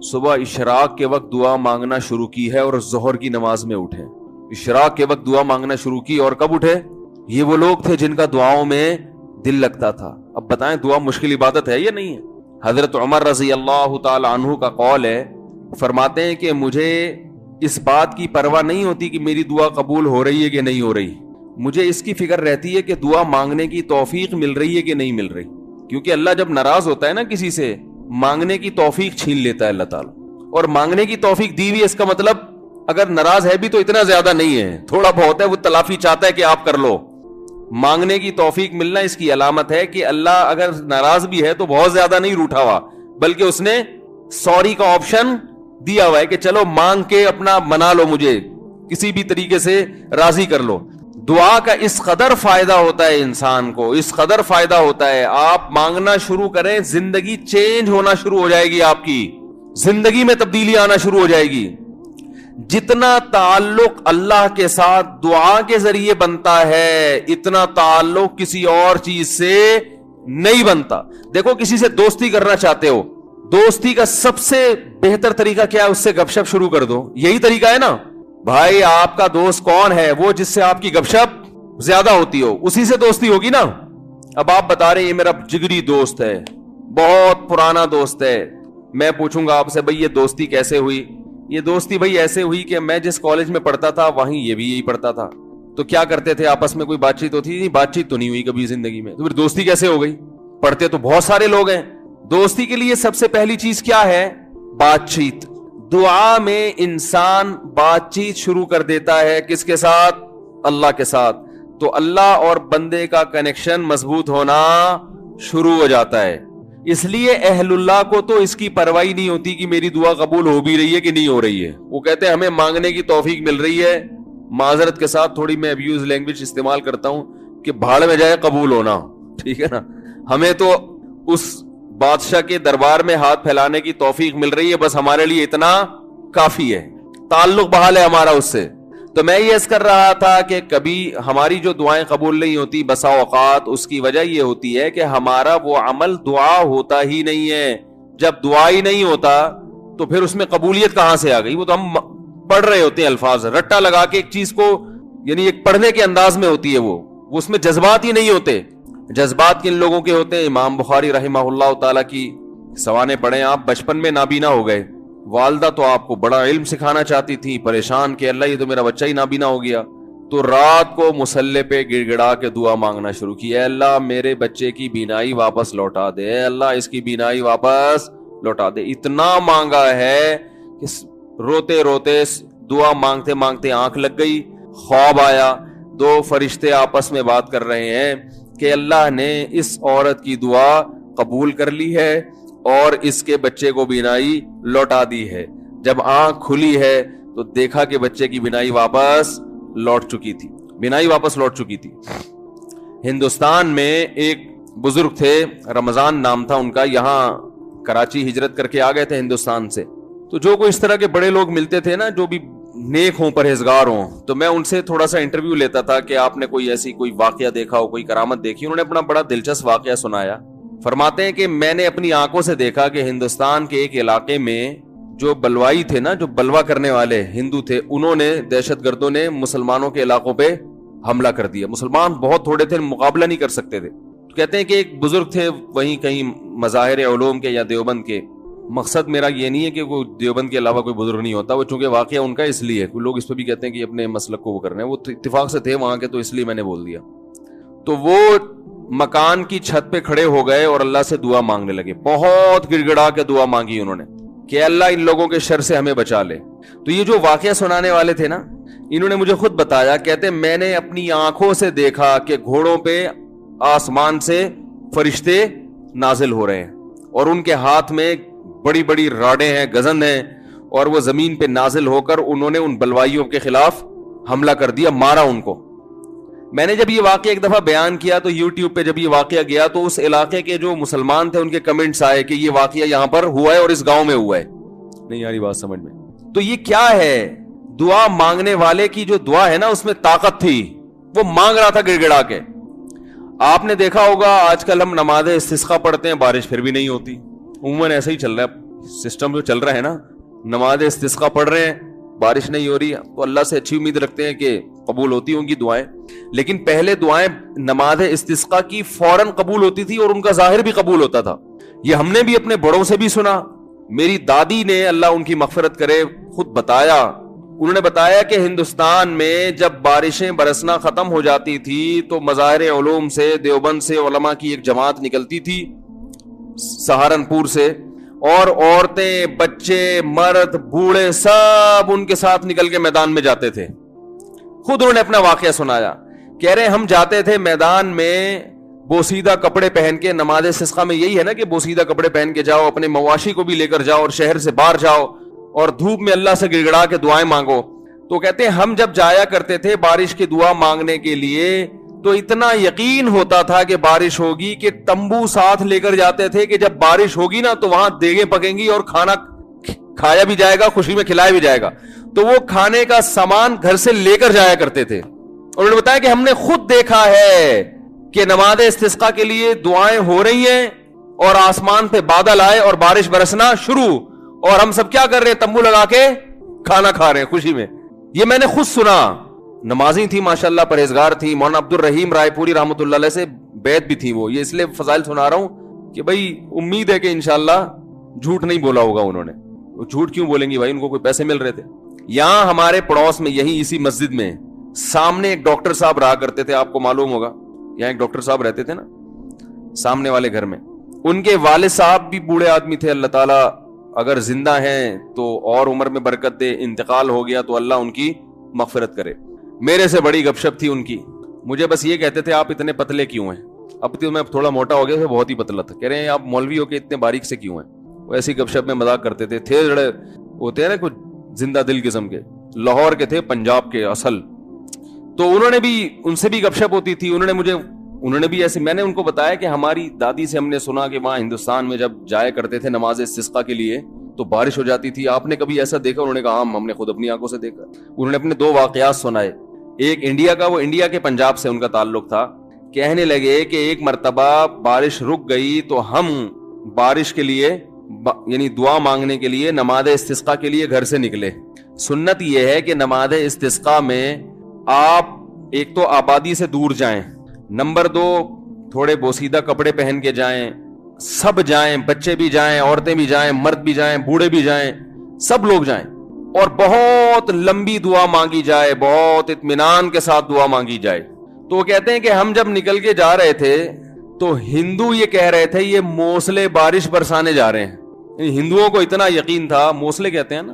صبح اشراق کے وقت دعا مانگنا شروع کی ہے اور ظہر کی نماز میں اٹھے. اشراق کے وقت دعا مانگنا شروع کی اور کب اٹھے؟ یہ وہ لوگ تھے جن کا دعاؤں میں دل لگتا تھا. اب بتائیں دعا مشکل عبادت ہے یا نہیں ہے؟ حضرت عمر رضی اللہ تعالی عنہ کا قول ہے, فرماتے ہیں کہ مجھے اس بات کی پرواہ نہیں ہوتی کہ میری دعا قبول ہو رہی ہے کہ نہیں ہو رہی, مجھے اس کی فکر رہتی ہے کہ دعا مانگنے کی توفیق مل رہی ہے کہ نہیں مل رہی. کیونکہ اللہ جب ناراض ہوتا ہے نا کسی سے, مانگنے کی توفیق چھین لیتا ہے اللہ تعالیٰ. اور مانگنے کی توفیق دی ہوئی, اس کا مطلب اگر ناراض ہے بھی تو اتنا زیادہ نہیں ہے, تھوڑا بہت ہے, وہ تلافی چاہتا ہے کہ آپ کر لو. مانگنے کی توفیق ملنا اس کی علامت ہے کہ اللہ اگر ناراض بھی ہے تو بہت زیادہ نہیں روٹھا ہوا, بلکہ اس نے سوری کا آپشن دیا ہوا ہے کہ چلو مانگ کے اپنا منا لو, مجھے کسی بھی طریقے سے راضی کر لو. دعا کا اس قدر فائدہ ہوتا ہے انسان کو, اس قدر فائدہ ہوتا ہے. آپ مانگنا شروع کریں, زندگی چینج ہونا شروع ہو جائے گی, آپ کی زندگی میں تبدیلی آنا شروع ہو جائے گی. جتنا تعلق اللہ کے ساتھ دعا کے ذریعے بنتا ہے, اتنا تعلق کسی اور چیز سے نہیں بنتا. دیکھو کسی سے دوستی کرنا چاہتے ہو, دوستی کا سب سے بہتر طریقہ کیا ہے؟ اس سے گپ شپ شروع کر دو. یہی طریقہ ہے نا بھائی. آپ کا دوست کون ہے؟ وہ جس سے آپ کی گپ شپ زیادہ ہوتی ہو, اسی سے دوستی ہوگی نا. اب آپ بتا رہے ہیں یہ میرا جگری دوست ہے, بہت پرانا دوست ہے. میں پوچھوں گا آپ سے بھائی یہ دوستی کیسے ہوئی؟ یہ دوستی بھائی ایسے ہوئی کہ میں جس کالج میں پڑھتا تھا وہیں یہ بھی یہی پڑھتا تھا, تو کیا کرتے تھے آپس میں, کوئی بات چیت ہوتی تھی؟ بات چیت تو نہیں ہوئی کبھی زندگی میں, تو پھر دوستی کیسے ہو گئی؟ پڑھتے تو بہت سارے لوگ ہیں. دوستی کے لیے سب سے پہلی چیز کیا ہے؟ بات چیت. دعا میں انسان بات چیت شروع کر دیتا ہے, کس کے ساتھ؟ اللہ کے ساتھ. تو اللہ اور بندے کا کنیکشن مضبوط ہونا شروع ہو جاتا ہے. اس لیے اہل اللہ کو تو اس کی پرواہ نہیں ہوتی کہ میری دعا قبول ہو بھی رہی ہے کہ نہیں ہو رہی ہے. وہ کہتے ہیں ہمیں مانگنے کی توفیق مل رہی ہے. معذرت کے ساتھ تھوڑی میں ابیوز لینگویج استعمال کرتا ہوں کہ بھاڑ میں جائے قبول ہونا, ٹھیک ہے نا. ہمیں تو اس بادشاہ کے دربار میں ہاتھ پھیلانے کی توفیق مل رہی ہے, بس ہمارے لیے اتنا کافی ہے, تعلق بحال ہے ہمارا اس سے. تو میں یہ عرض کر رہا تھا کہ کبھی ہماری جو دعائیں قبول نہیں ہوتی بسا اوقات اس کی وجہ یہ ہوتی ہے کہ ہمارا وہ عمل دعا ہوتا ہی نہیں ہے. جب دعا ہی نہیں ہوتا تو پھر اس میں قبولیت کہاں سے آ گئی؟ وہ تو ہم پڑھ رہے ہوتے ہیں الفاظ رٹا لگا کے ایک چیز کو, یعنی ایک پڑھنے کے انداز میں ہوتی ہے, وہ اس میں جذبات ہی نہیں ہوتے. جذبات کن لوگوں کے ہوتے ہیں؟ امام بخاری رحمہ اللہ تعالیٰ کی سوانے پڑھیں آپ, بچپن میں نابینا ہو گئے, والدہ تو آپ کو بڑا علم سکھانا چاہتی تھی, پریشان کہ اللہ یہ تو میرا بچہ ہی نابینا ہو گیا, تو رات کو مصلے پہ گڑ گڑا کے دعا مانگنا شروع کی, اے اللہ میرے بچے کی بینائی واپس لوٹا دے, اے اللہ اس کی بینائی واپس لوٹا دے. اتنا مانگا ہے کہ روتے روتے دعا مانگتے مانگتے آنکھ لگ گئی, خواب آیا, دو فرشتے آپس میں بات کر رہے ہیں کہ اللہ نے اس عورت کی دعا قبول کر لی ہے اور اس کے بچے کو بینائی لوٹا دی ہے. جب آنکھ کھلی ہے تو دیکھا کہ بچے کی بینائی واپس لوٹ چکی تھی, بینائی واپس لوٹ چکی تھی. ہندوستان میں ایک بزرگ تھے, رمضان نام تھا ان کا, یہاں کراچی ہجرت کر کے آ گئے تھے ہندوستان سے. تو جو کوئی اس طرح کے بڑے لوگ ملتے تھے نا, جو بھی نیک ہوں, پرہیزگار ہوں, تو میں ان سے تھوڑا سا انٹرویو لیتا تھا کہ آپ نے کوئی ایسی کوئی واقعہ دیکھا ہو, کوئی کرامت دیکھی. انہوں نے اپنا بڑا دلچسپ واقعہ سنایا. فرماتے ہیں کہ میں نے اپنی آنکھوں سے دیکھا کہ ہندوستان کے ایک علاقے میں جو بلوائی تھے نا, جو بلوا کرنے والے ہندو تھے, انہوں نے, دہشت گردوں نے مسلمانوں کے علاقوں پہ حملہ کر دیا. مسلمان بہت تھوڑے تھے, مقابلہ نہیں کر سکتے تھے. تو کہتے ہیں کہ ایک بزرگ تھے وہیں کہیں مظاہر علوم کے یا دیوبند کے. مقصد میرا یہ نہیں ہے کہ کوئی دیوبند کے علاوہ کوئی بزرگ نہیں ہوتا, وہ چونکہ واقعہ ان کا اس لیے, کوئی لوگ اس پہ بھی کہتے ہیں کہ اپنے مسلک کو وہ کرنا ہے, وہ اتفاق سے تھے وہاں کے, تو اس لیے میں نے بول دیا. تو وہ مکان کی چھت پہ کھڑے ہو گئے اور اللہ سے دعا مانگنے لگے. بہت گڑ گڑا کے دعا مانگی انہوں نے کہ اللہ ان لوگوں کے شر سے ہمیں بچا لے. تو یہ جو واقعہ سنانے والے تھے نا, انہوں نے مجھے خود بتایا, کہتے میں نے اپنی آنکھوں سے دیکھا کہ گھوڑوں پہ آسمان سے فرشتے نازل ہو رہے ہیں اور ان کے ہاتھ میں بڑی بڑی راڈیں ہیں, گزند ہیں, اور وہ زمین پہ نازل ہو کر انہوں نے ان بلوائیوں کے خلاف حملہ کر دیا, مارا ان کو. میں نے جب یہ واقعہ ایک دفعہ بیان کیا تو یوٹیوب پہ جب یہ واقعہ گیا تو اس علاقے کے جو مسلمان تھے ان کے کمنٹس آئے کہ یہ واقعہ یہاں پر ہوا ہے اور اس گاؤں میں ہوا ہے. نہیں یاری بات سمجھ میں؟ تو یہ کیا ہے؟ دعا مانگنے والے کی جو دعا ہے نا اس میں طاقت تھی, وہ مانگ رہا تھا گڑ گڑا کے. آپ نے دیکھا ہوگا آج کل ہم نماز استسقا پڑھتے ہیں، بارش پھر بھی نہیں ہوتی. عموماً ایسا ہی چل رہا ہے سسٹم جو چل رہا ہے نا. نماز استسقا پڑھ رہے ہیں، بارش نہیں ہو رہی، تو اللہ سے اچھی امید رکھتے ہیں کہ قبول ہوتی ہوں گی دعائیں. لیکن پہلے دعائیں نماز استسقا کی فوراً قبول ہوتی تھی اور ان کا ظاہر بھی قبول ہوتا تھا. یہ ہم نے بھی اپنے بڑوں سے بھی سنا. میری دادی نے، اللہ ان کی مغفرت کرے، خود بتایا، انہوں نے بتایا کہ ہندوستان میں جب بارشیں برسنا ختم ہو جاتی تھی تو مظاہر علوم سے، دیوبند سے علماء کی ایک جماعت نکلتی تھی سہارنپور سے، اور عورتیں، بچے، مرد، بوڑھے سب ان کے ساتھ نکل کے میدان میں جاتے تھے. خود انہوں نے اپنا واقعہ سنایا. کہہ رہے ہم جاتے تھے میدان میں بوسیدہ کپڑے پہن کے. نماز استسقا میں یہی ہے نا کہ بوسیدہ کپڑے پہن کے جاؤ، اپنے مواشی کو بھی لے کر جاؤ اور شہر سے باہر جاؤ اور دھوپ میں اللہ سے گڑگڑا کے دعائیں مانگو. تو کہتے ہیں ہم جب جایا کرتے تھے بارش کی دعا مانگنے کے لیے تو اتنا یقین ہوتا تھا کہ بارش ہوگی کہ تمبو ساتھ لے کر جاتے تھے کہ جب بارش ہوگی نا تو وہاں دیگیں پکیں گی اور کھانا کھایا بھی جائے گا، خوشی میں کھلایا بھی جائے گا. تو وہ کھانے کا سامان گھر سے لے کر جایا کرتے تھے. اور انہوں نے بتایا کہ ہم نے خود دیکھا ہے کہ نماز استسقا کے لیے دعائیں ہو رہی ہیں اور آسمان پہ بادل آئے اور بارش برسنا شروع، اور ہم سب کیا کر رہے ہیں؟ تمبو لگا کے کھانا کھا رہے ہیں خوشی میں. یہ میں نے خود سنا. نمازی تھی ماشاءاللہ، پرہیزگار تھی. مولانا عبد الرحیم رائے پوری رحمۃ اللہ علیہ سے بیعت بھی تھی وہ. یہ اس لیے فضائل سنا رہا ہوں کہ بھائی امید ہے کہ انشاءاللہ جھوٹ نہیں بولا ہوگا انہوں نے. وہ جھوٹ کیوں بولیں گی بھائی، ان کو کوئی پیسے مل رہے تھے. یہاں ہمارے پڑوس میں یہی اسی مسجد میں سامنے ایک ڈاکٹر صاحب رہا کرتے تھے، آپ کو معلوم ہوگا. یہاں ایک ڈاکٹر صاحب رہتے تھے نا سامنے والے گھر میں. ان کے والد صاحب بھی بوڑھے آدمی تھے. اللہ تعالیٰ اگر زندہ ہیں تو اور عمر میں برکت دے، انتقال ہو گیا تو اللہ ان کی مغفرت کرے. میرے سے بڑی گپ شپ تھی ان کی. مجھے بس یہ کہتے تھے آپ اتنے پتلے کیوں ہیں؟ اب تو میں تھوڑا موٹا ہو گیا، بہت ہی پتلا تھا. کہہ رہے ہیں آپ مولوی ہو کے اتنے باریک سے کیوں ہیں؟ وہ ایسی گپ شپ میں مذاق کرتے تھے. تھے جڑے ہوتے ہیں نا کچھ زندہ دل قسم کے، لاہور کے تھے، پنجاب کے اصل. تو انہوں نے بھی، ان سے بھی گپ شپ ہوتی تھی. انہوں نے بھی ایسے، میں نے ان کو بتایا کہ ہماری دادی سے ہم نے سنا کہ وہاں ہندوستان میں جب جایا کرتے تھے نماز استسقا کے لیے تو بارش ہو جاتی تھی. آپ نے کبھی ایسا دیکھا؟ انہوں نے کہا ہم نے خود اپنی آنکھوں سے دیکھا. انہوں نے اپنے 2 واقعات سنائے. ایک انڈیا کا، وہ انڈیا کے پنجاب سے ان کا تعلق تھا. کہنے لگے کہ ایک مرتبہ بارش رک گئی تو ہم بارش کے لیے یعنی دعا مانگنے کے لیے نماز استسقا کے لیے گھر سے نکلے. سنت یہ ہے کہ نماز استسقا میں آپ ایک تو آبادی سے دور جائیں، نمبر 2 تھوڑے بوسیدہ کپڑے پہن کے جائیں. سب جائیں، بچے بھی جائیں، عورتیں بھی جائیں، مرد بھی جائیں، بوڑھے بھی جائیں، سب لوگ جائیں اور بہت لمبی دعا مانگی جائے، بہت اطمینان کے ساتھ دعا مانگی جائے. تو وہ کہتے ہیں کہ ہم جب نکل کے جا رہے تھے تو ہندو یہ کہہ رہے تھے یہ موسلے بارش برسانے جا رہے ہیں. ہندوؤں کو اتنا یقین تھا، موسلے کہتے ہیں نا،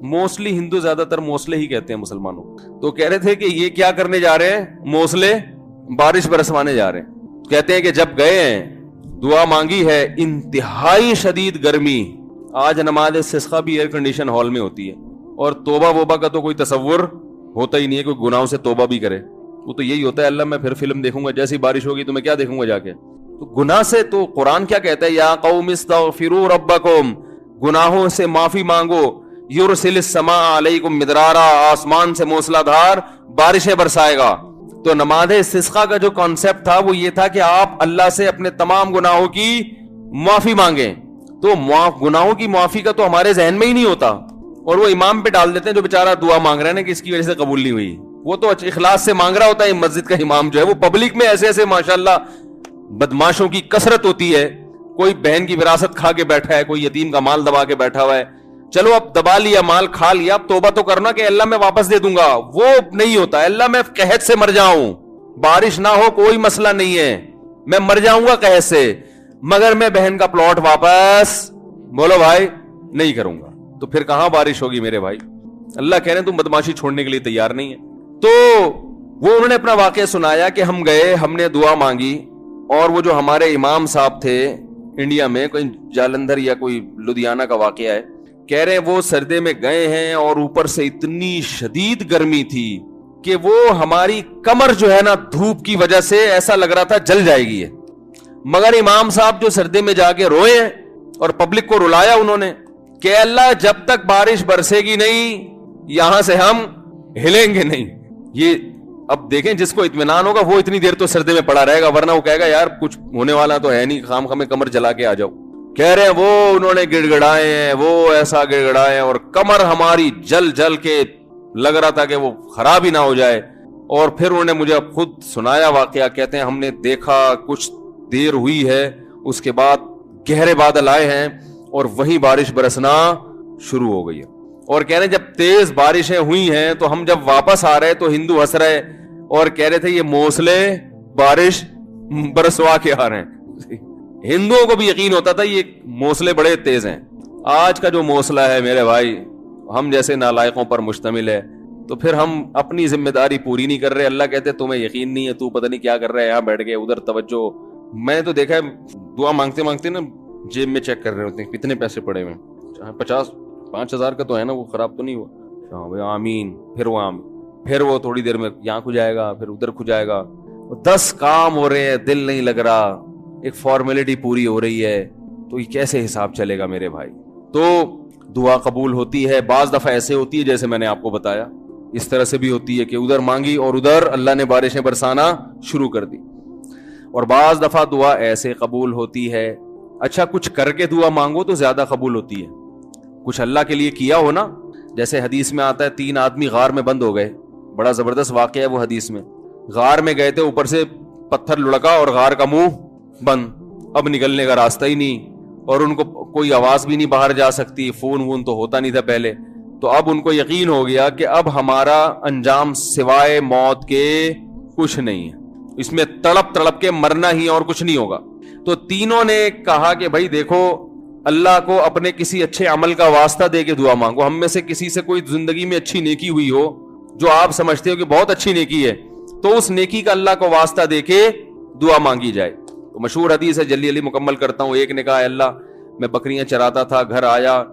موسٹلی ہندو زیادہ تر موسلے ہی کہتے ہیں مسلمانوں. تو کہہ رہے تھے کہ یہ کیا کرنے جا رہے ہیں؟ موسلے بارش برسوانے جا رہے ہیں. کہتے ہیں کہ جب گئے ہیں دعا مانگی ہے، انتہائی شدید گرمی. آج نماز استسقا بھی ایئر کنڈیشن ہال میں ہوتی ہے اور توبہ ووبہ کا تو کوئی تصور ہوتا ہی نہیں ہے، کوئی گناہوں سے توبہ بھی کرے. وہ تو یہی ہوتا ہے اللہ میں پھر فلم دیکھوں گا، جیسی بارش ہوگی تو میں کیا دیکھوں گا جا کے. تو گناہ سے تو قرآن کیا کہتا ہے؟ یا قوم استغفروا ربکم، گناہوں سے معافی مانگو. یرسل السماء علیکم مدرارا، آسمان سے موسلا دھار بارشیں برسائے گا. تو نماز استسقا کا جو کانسیپٹ تھا وہ یہ تھا کہ آپ اللہ سے اپنے تمام گناہوں کی معافی مانگیں. تو گناہوں کی معافی کا تو ہمارے ذہن میں ہی نہیں ہوتا اور وہ امام پہ ڈال دیتے ہیں جو بیچارہ دعا مانگ رہے ہیں نا کہ اس کی وجہ سے قبول نہیں ہوئی. وہ تو اخلاص سے مانگ رہا ہوتا ہے. مسجد کا امام جو ہے وہ پبلک میں ایسے ایسے ماشاءاللہ بدماشوں کی کثرت ہوتی ہے. کوئی بہن کی وراثت کھا کے بیٹھا ہے، کوئی یتیم کا مال دبا کے بیٹھا ہوا ہے. چلو اب دبا لیا، مال کھا لیا، اب توبہ تو کرنا کہ اللہ میں واپس دے دوں گا. وہ نہیں ہوتا. اللہ میں قحط سے مر جاؤں، بارش نہ ہو کوئی مسئلہ نہیں ہے، میں مر جاؤں گا قحط سے، مگر میں بہن کا پلاٹ واپس بولو بھائی نہیں کروں گا. تو پھر کہاں بارش ہوگی میرے بھائی؟ اللہ کہہ رہے ہیں تم بدماشی چھوڑنے کے لیے تیار نہیں ہے. تو وہ انہوں نے اپنا واقعہ سنایا کہ ہم گئے، ہم نے دعا مانگی، اور وہ جو ہمارے امام صاحب تھے انڈیا میں، کوئی جالندھر یا کوئی لدھیانہ کا واقعہ ہے، کہہ رہے ہیں وہ سردے میں گئے ہیں اور اوپر سے اتنی شدید گرمی تھی کہ وہ ہماری کمر جو ہے نا دھوپ کی وجہ سے ایسا لگ رہا تھا جل جائے گی. مگر امام صاحب جو سردے میں جا کے روئے اور پبلک کو رلایا انہوں نے کہ اللہ جب تک بارش برسے گی نہیں یہاں سے ہم ہلیں گے نہیں. یہ اب دیکھیں جس کو اطمینان ہوگا وہ اتنی دیر تو سردی میں پڑا رہے گا, ورنہ وہ کہے گا یار کچھ ہونے والا تو ہے نہیں, خام خامے کمر جلا کے آ جاؤ. کہہ رہے ہیں وہ انہوں نے گڑ گڑائے ہیں, وہ ایسا گڑ گڑائے ہیں, اور کمر ہماری جل جل کے لگ رہا تھا کہ وہ خراب ہی نہ ہو جائے. اور پھر انہوں نے مجھے خود سنایا واقعہ, کہتے ہیں ہم نے دیکھا کچھ دیر ہوئی ہے, اس کے بعد گہرے بادل آئے ہیں اور وہی بارش برسنا شروع ہو گئی ہے. اور کہہ رہے ہیں جب تیز بارشیں ہوئی ہیں تو ہم جب واپس آ رہے تو ہندو ہنس رہے اور کہہ رہے تھے یہ موسلے بارش برسوا کے آ رہے ہیں. ہندوؤں کو بھی یقین ہوتا تھا یہ موسلے بڑے تیز ہیں. آج کا جو موسلہ ہے میرے بھائی ہم جیسے نالائقوں پر مشتمل ہے, تو پھر ہم اپنی ذمہ داری پوری نہیں کر رہے. اللہ کہتے تمہیں یقین نہیں ہے, تو پتہ نہیں کیا کر رہا ہے, یہاں بیٹھ گئے ادھر توجہ. میں تو دیکھا ہے دعا مانگتے مانگتے نا جیب میں چیک کر رہے ہوتے ہیں کتنے پیسے پڑے ہوئے, 50,000 کا تو ہے نا, وہ خراب تو نہیں ہوا, ہاں بھائی آمین, پھر وہ آمین, پھر وہ تھوڑی دیر میں یہاں کھو جائے گا, پھر ادھر کھو جائے گا. 10 کام ہو رہے ہیں, دل نہیں لگ رہا, ایک فارمیلٹی پوری ہو رہی ہے, تو یہ کیسے حساب چلے گا میرے بھائی. تو دعا قبول ہوتی ہے, بعض دفعہ ایسے ہوتی ہے جیسے میں نے آپ کو بتایا, اس طرح سے بھی ہوتی ہے کہ ادھر مانگی اور ادھر اللہ نے بارشیں برسانا شروع کر دی. اور بعض دفعہ دعا ایسے قبول ہوتی ہے, اچھا کچھ کر کے دعا مانگو تو زیادہ قبول ہوتی ہے. کچھ اللہ کے لیے کیا ہو نا, جیسے حدیث میں آتا ہے 3 آدمی غار میں بند ہو گئے, بڑا زبردست واقعہ ہے وہ حدیث میں. غار میں گئے تھے, اوپر سے پتھر لڑکا اور غار کا منہ بند, اب نکلنے کا راستہ ہی نہیں, اور ان کو کوئی آواز بھی نہیں باہر جا سکتی, فون وون تو ہوتا نہیں تھا پہلے. تو اب ان کو یقین ہو گیا کہ اب ہمارا انجام سوائے موت کے کچھ نہیں ہے, اس میں تڑپ تڑپ کے مرنا ہی اور کچھ نہیں ہوگا. تو تینوں نے کہا کہ بھائی دیکھو اللہ کو اپنے کسی اچھے عمل کا واسطہ دے کے دعا مانگو. ہم میں سے کسی سے کوئی زندگی میں اچھی نیکی ہوئی ہو جو آپ سمجھتے ہو کہ بہت اچھی نیکی ہے, تو اس نیکی کا اللہ کو واسطہ دے کے دعا مانگی جائے. تو مشہور حدیث ہے, جلدی مکمل کرتا ہوں. ایک نے کہا اللہ میں بکریاں چراتا تھا, گھر آیا,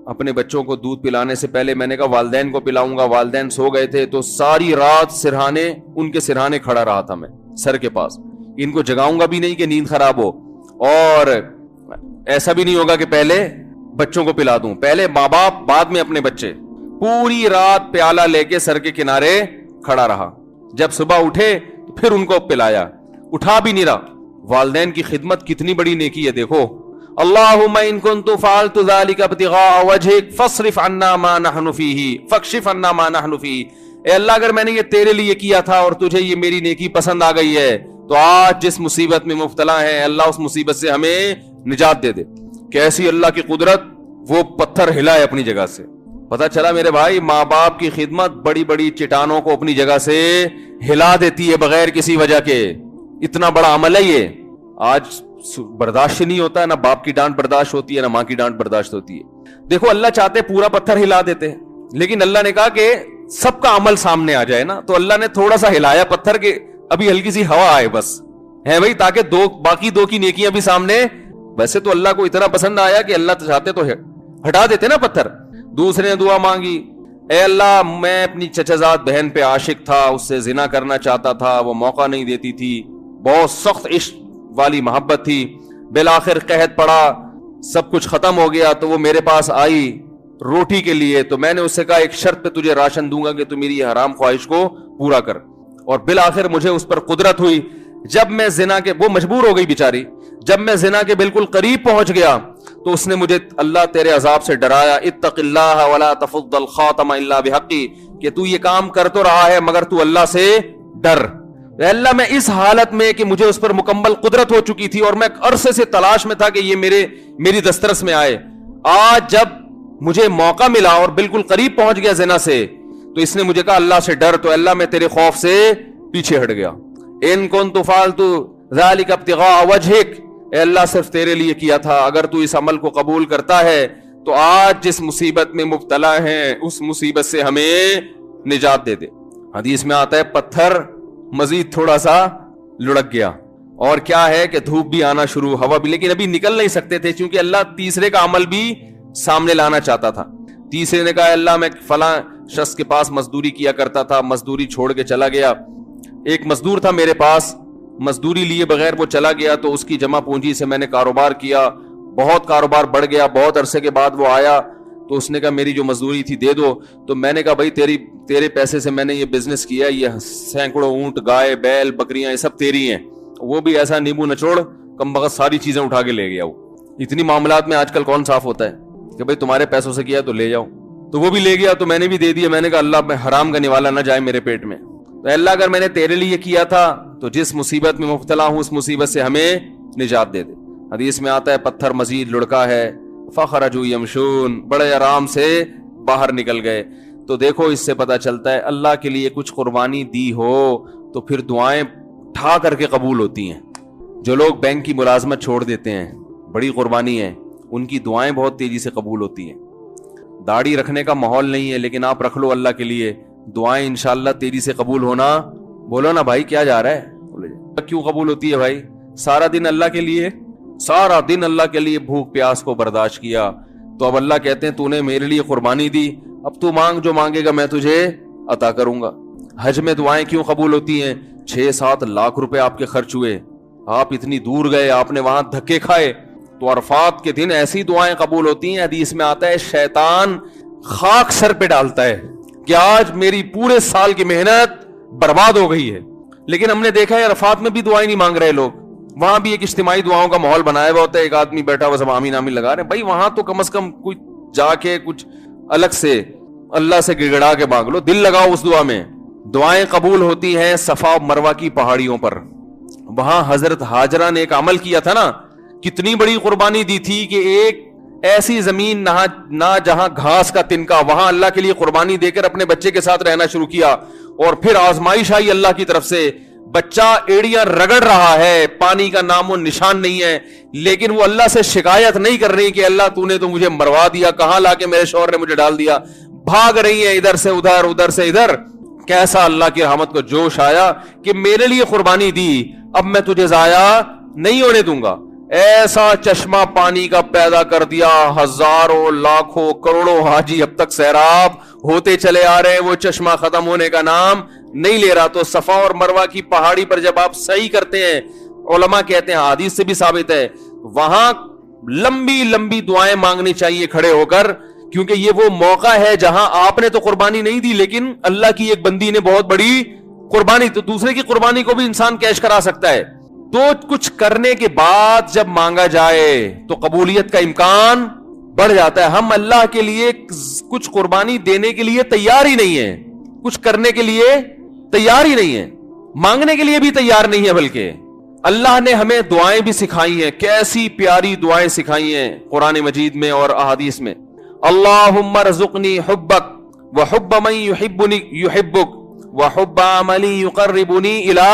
اپنے بچوں کو دودھ پلانے سے پہلے میں نے کہا والدین کو پلاؤں گا, والدین سو گئے تھے, تو ساری رات سرہانے ان کے سرہانے کھڑا رہا تھا میں سر کے پاس, ان کو جگاؤں گا بھی نہیں کہ نیند خراب ہو, اور ایسا بھی نہیں ہوگا کہ پہلے بچوں کو پلا دوں, پہلے ماں باپ بعد میں اپنے بچے. پوری رات پیالہ لے کے سر کے کنارے کھڑا رہا, جب صبح اٹھے تو پھر ان کو پلایا, اٹھا بھی نہیں رہا. والدین کی خدمت کتنی بڑی نیکی ہے دیکھو. اللہم ان کنت فعلت ذلک ابتغاء وجہک فاصرف عنا ما نحن فیہ فاکشف عنا ما نحن فیہ. اے اللہ اگر میں نے یہ تیرے لیے کیا تھا اور تجھے یہ میری نیکی پسند آ گئی ہے, تو آج جس مصیبت میں مبتلا ہے اللہ اس مصیبت سے ہمیں نجات دے دے. کیسی اللہ کی قدرت, وہ پتھر ہلائے اپنی جگہ سے. پتہ چلا میرے بھائی ماں باپ کی خدمت بڑی بڑی چٹانوں کو اپنی جگہ سے ہلا دیتی ہے بغیر کسی وجہ کے. اتنا بڑا عمل ہے یہ, آج برداشت نہیں ہوتا ہے, نہ باپ کی ڈانٹ برداشت ہوتی ہے نہ ماں کی ڈانٹ برداشت ہوتی ہے. دیکھو اللہ چاہتے پورا پتھر ہلا دیتے, لیکن اللہ نے کہا کہ سب کا عمل سامنے آ جائے نا, تو اللہ نے تھوڑا سا ہلایا پتھر کے, ابھی ہلکی سی ہوا آئے بس ہے بھائی, تاکہ باقی دو کی نیکیاں بھی سامنے. ویسے تو اللہ کو اتنا پسند آیا کہ اللہ چاہتے تو ہٹا دیتے نا پتھر. دوسرے نے دعا مانگی, اے اللہ میں اپنی چچازاد بہن پہ عاشق تھا, اس سے زنا کرنا چاہتا تھا, وہ موقع نہیں دیتی تھی, بہت سخت عشق والی محبت تھی, بالآخر قحط پڑا, سب کچھ ختم ہو گیا, تو وہ میرے پاس آئی روٹی کے لیے. تو میں نے اس سے کہا ایک شرط پہ تجھے راشن دوں گا کہ تو میری یہ حرام خواہش کو پورا کر. اور بالآخر مجھے اس پر قدرت ہوئی. جب میں زنا کے, وہ مجبور ہو گئی بیچاری, جب میں زنا کے بالکل قریب پہنچ گیا تو اس نے مجھے اللہ تیرے عذاب سے ڈرایا, اتق اللہ ولا تفض الخاتم الا بحقی, کہ تو یہ کام کر تو رہا ہے مگر تو اللہ سے ڈر. اللہ میں اس حالت میں کہ مجھے اس پر مکمل قدرت ہو چکی تھی اور میں عرصے سے تلاش میں تھا کہ یہ میری دسترس میں آئے, آج جب مجھے موقع ملا اور بالکل قریب پہنچ گیا زنا سے, تو اس نے مجھے کہا اللہ سے ڈر, تو اللہ میں تیرے خوف سے پیچھے ہٹ گیا. ان کنت فعلت ذلک ابتغاء وجہک, اے اللہ صرف تیرے لیے کیا تھا, اگر تو اس عمل کو قبول کرتا ہے تو آج جس مصیبت میں مبتلا ہیں اس مصیبت سے ہمیں نجات دے دے. حدیث میں آتا ہے پتھر مزید تھوڑا سا لڑک گیا, اور کیا ہے کہ دھوپ بھی آنا شروع, ہوا بھی, لیکن ابھی نکل نہیں سکتے تھے کیونکہ اللہ تیسرے کا عمل بھی سامنے لانا چاہتا تھا. تیسرے نے کہا اللہ میں فلاں شخص کے پاس مزدوری کیا کرتا تھا, مزدوری چھوڑ کے چلا گیا. ایک مزدور تھا میرے پاس, مزدوری لیے بغیر وہ چلا گیا, تو اس کی جمع پونجی سے میں نے کاروبار کیا, بہت کاروبار بڑھ گیا. بہت عرصے کے بعد وہ آیا تو اس نے کہا میری جو مزدوری تھی دے دو. تو میں نے کہا بھائی تیرے پیسے سے میں نے یہ بزنس کیا, یہ سینکڑوں اونٹ, گائے, بیل, بکریاں, یہ سب تیری ہیں. وہ بھی ایسا نیبو نچوڑ کم بخت ساری چیزیں اٹھا کے لے گیا. وہ اتنی معاملات میں آج کل کون صاف ہوتا ہے کہ بھائی تمہارے پیسوں سے کیا تو لے جاؤ. تو وہ بھی لے گیا, تو میں نے بھی دے دیا. میں نے کہا اللہ میں حرام کا نوالا نہ جائے میرے پیٹ میں. تو اللہ اگر میں نے تیرے لیے کیا تھا تو جس مصیبت میں مبتلا ہوں اس مصیبت سے ہمیں نجات دے دے. حدیث میں آتا ہے پتھر مزید لڑکا ہے, فخرجوا یمشون, بڑے آرام سے باہر نکل گئے. تو دیکھو اس سے پتہ چلتا ہے اللہ کے لیے کچھ قربانی دی ہو تو پھر دعائیں ٹھا کر کے قبول ہوتی ہیں. جو لوگ بینک کی ملازمت چھوڑ دیتے ہیں, بڑی قربانی ہے, ان کی دعائیں بہت تیزی سے قبول ہوتی ہیں. داڑھی رکھنے کا ماحول نہیں ہے لیکن آپ رکھ لو اللہ کے لیے, دعائیں انشاءاللہ تیزی سے قبول ہونا. بولو نا بھائی کیا جا رہا ہے, کیوں قبول ہوتی ہے بھائی؟ سارا دن اللہ کے لیے, سارا دن اللہ کے لیے بھوک پیاس کو برداشت کیا. تو اب اللہ کہتے ہیں تو نے میرے لیے قربانی دی, اب تو مانگ, جو مانگے گا میں تجھے عطا کروں گا. حج میں دعائیں کیوں قبول ہوتی ہیں؟ 6-7 لاکھ روپے آپ کے خرچ ہوئے, آپ اتنی دور گئے, آپ نے وہاں دھکے کھائے, تو عرفات کے دن ایسی دعائیں قبول ہوتی ہیں. حدیث میں آتا ہے شیطان خاک سر پہ ڈالتا ہے کہ آج میری پورے سال کی محنت برباد ہو گئی ہے. لیکن ہم نے دیکھا ہے عرفات میں بھی دعائیں نہیں مانگ رہے لوگ. وہاں بھی ایک اجتماعی دعاؤں کا ماحول بنایا ہوا ہوتا ہے, ایک آدمی بیٹھا ہوا سب آمین آمین لگا رہے ہیں. بھائی وہاں تو کم از کم کچھ جا کے کچھ الگ سے اللہ سے گڑگڑا کے مانگ لو, دل لگاؤ اس دعا میں. دعائیں قبول ہوتی ہیں صفا و مروہ کی پہاڑیوں پر. وہاں حضرت ہاجرہ نے ایک عمل کیا تھا نا, کتنی بڑی قربانی دی تھی کہ ایک ایسی زمین نہ جہاں گھاس کا تنکا, وہاں اللہ کے لیے قربانی دے کر اپنے بچے کے ساتھ رہنا شروع کیا. اور پھر آزمائش آئی اللہ کی طرف سے, بچہ ایڑیاں رگڑ رہا ہے, پانی کا نام و نشان نہیں ہے, لیکن وہ اللہ سے شکایت نہیں کر رہی کہ اللہ تو نے تو مجھے مروا دیا, کہاں لا کے میرے شوہر نے مجھے ڈال دیا. بھاگ رہی ہیں ادھر سے ادھر, ادھر سے ادھر. کیسا اللہ کی رحمت کو جوش آیا کہ میرے لیے قربانی دی, اب میں تجھے ضائع نہیں ہونے دوں گا. ایسا چشمہ پانی کا پیدا کر دیا, ہزاروں لاکھوں کروڑوں حاجی اب تک سیراب ہوتے چلے آ رہے ہیں, وہ چشمہ ختم ہونے کا نام نہیں لے رہا. تو صفا اور مروہ کی پہاڑی پر جب آپ صحیح کرتے ہیں, علماء کہتے ہیں حدیث سے بھی ثابت ہے, وہاں لمبی لمبی دعائیں مانگنی چاہیے کھڑے ہو کر, کیونکہ یہ وہ موقع ہے جہاں آپ نے تو قربانی نہیں دی لیکن اللہ کی ایک بندی نے بہت بڑی قربانی, تو دوسرے کی قربانی کو بھی انسان کیش کرا سکتا ہے. تو کچھ کرنے کے بعد جب مانگا جائے تو قبولیت کا امکان بڑھ جاتا ہے. ہم اللہ کے لیے کچھ قربانی دینے کے لیے تیار ہی نہیں ہے, کچھ کرنے کے لیے تیار ہی نہیں ہے, مانگنے کے لیے بھی تیار نہیں ہے. بلکہ اللہ نے ہمیں دعائیں بھی سکھائی ہیں, کیسی پیاری دعائیں سکھائی ہیں قرآن مجید میں اور احادیث میں. اللہم ارزقنی حبک وحب من یحبک وحب عمل یقربنی الی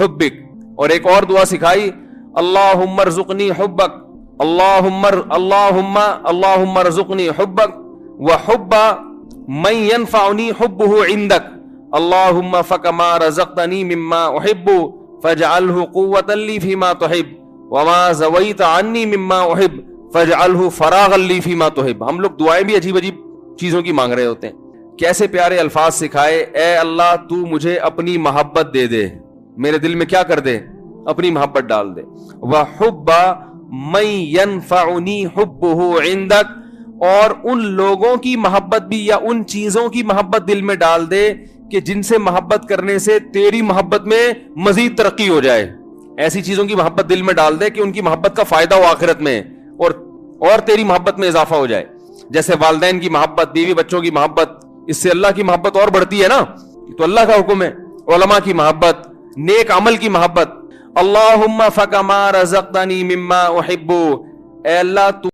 حبک. اور ایک اور دعا سکھائی, اللہم ارزقنی حبک, اللہم ارزقنی حبک وحب من ینفعنی حبہ عندک, اللہم فکما رزقتنی مما احب فاجعلہ قوتا لی فیما تحب وما زویت عنی مما احب فاجعلہ فراغا لی فیما تحب. ہم لوگ دعائیں بھی عجیب عجیب چیزوں کی مانگ رہے ہوتے ہیں. کیسے پیارے الفاظ سکھائے, اے اللہ تو مجھے اپنی محبت دے دے, میرے دل میں کیا کر دے, اپنی محبت ڈال دے. وحب من ینفعنی حبہ عندک, اور ان لوگوں کی محبت بھی یا ان چیزوں کی محبت دل میں ڈال دے کہ جن سے محبت کرنے سے تیری محبت میں مزید ترقی ہو جائے. ایسی چیزوں کی محبت دل میں ڈال دے کہ ان کی محبت کا فائدہ ہو آخرت میں, اور تیری محبت میں اضافہ ہو جائے. جیسے والدین کی محبت, بیوی بچوں کی محبت, اس سے اللہ کی محبت اور بڑھتی ہے نا, تو اللہ کا حکم ہے. علماء کی محبت, نیک عمل کی محبت. اللہم فکما رزقتنی مما احب, اے اللہ تو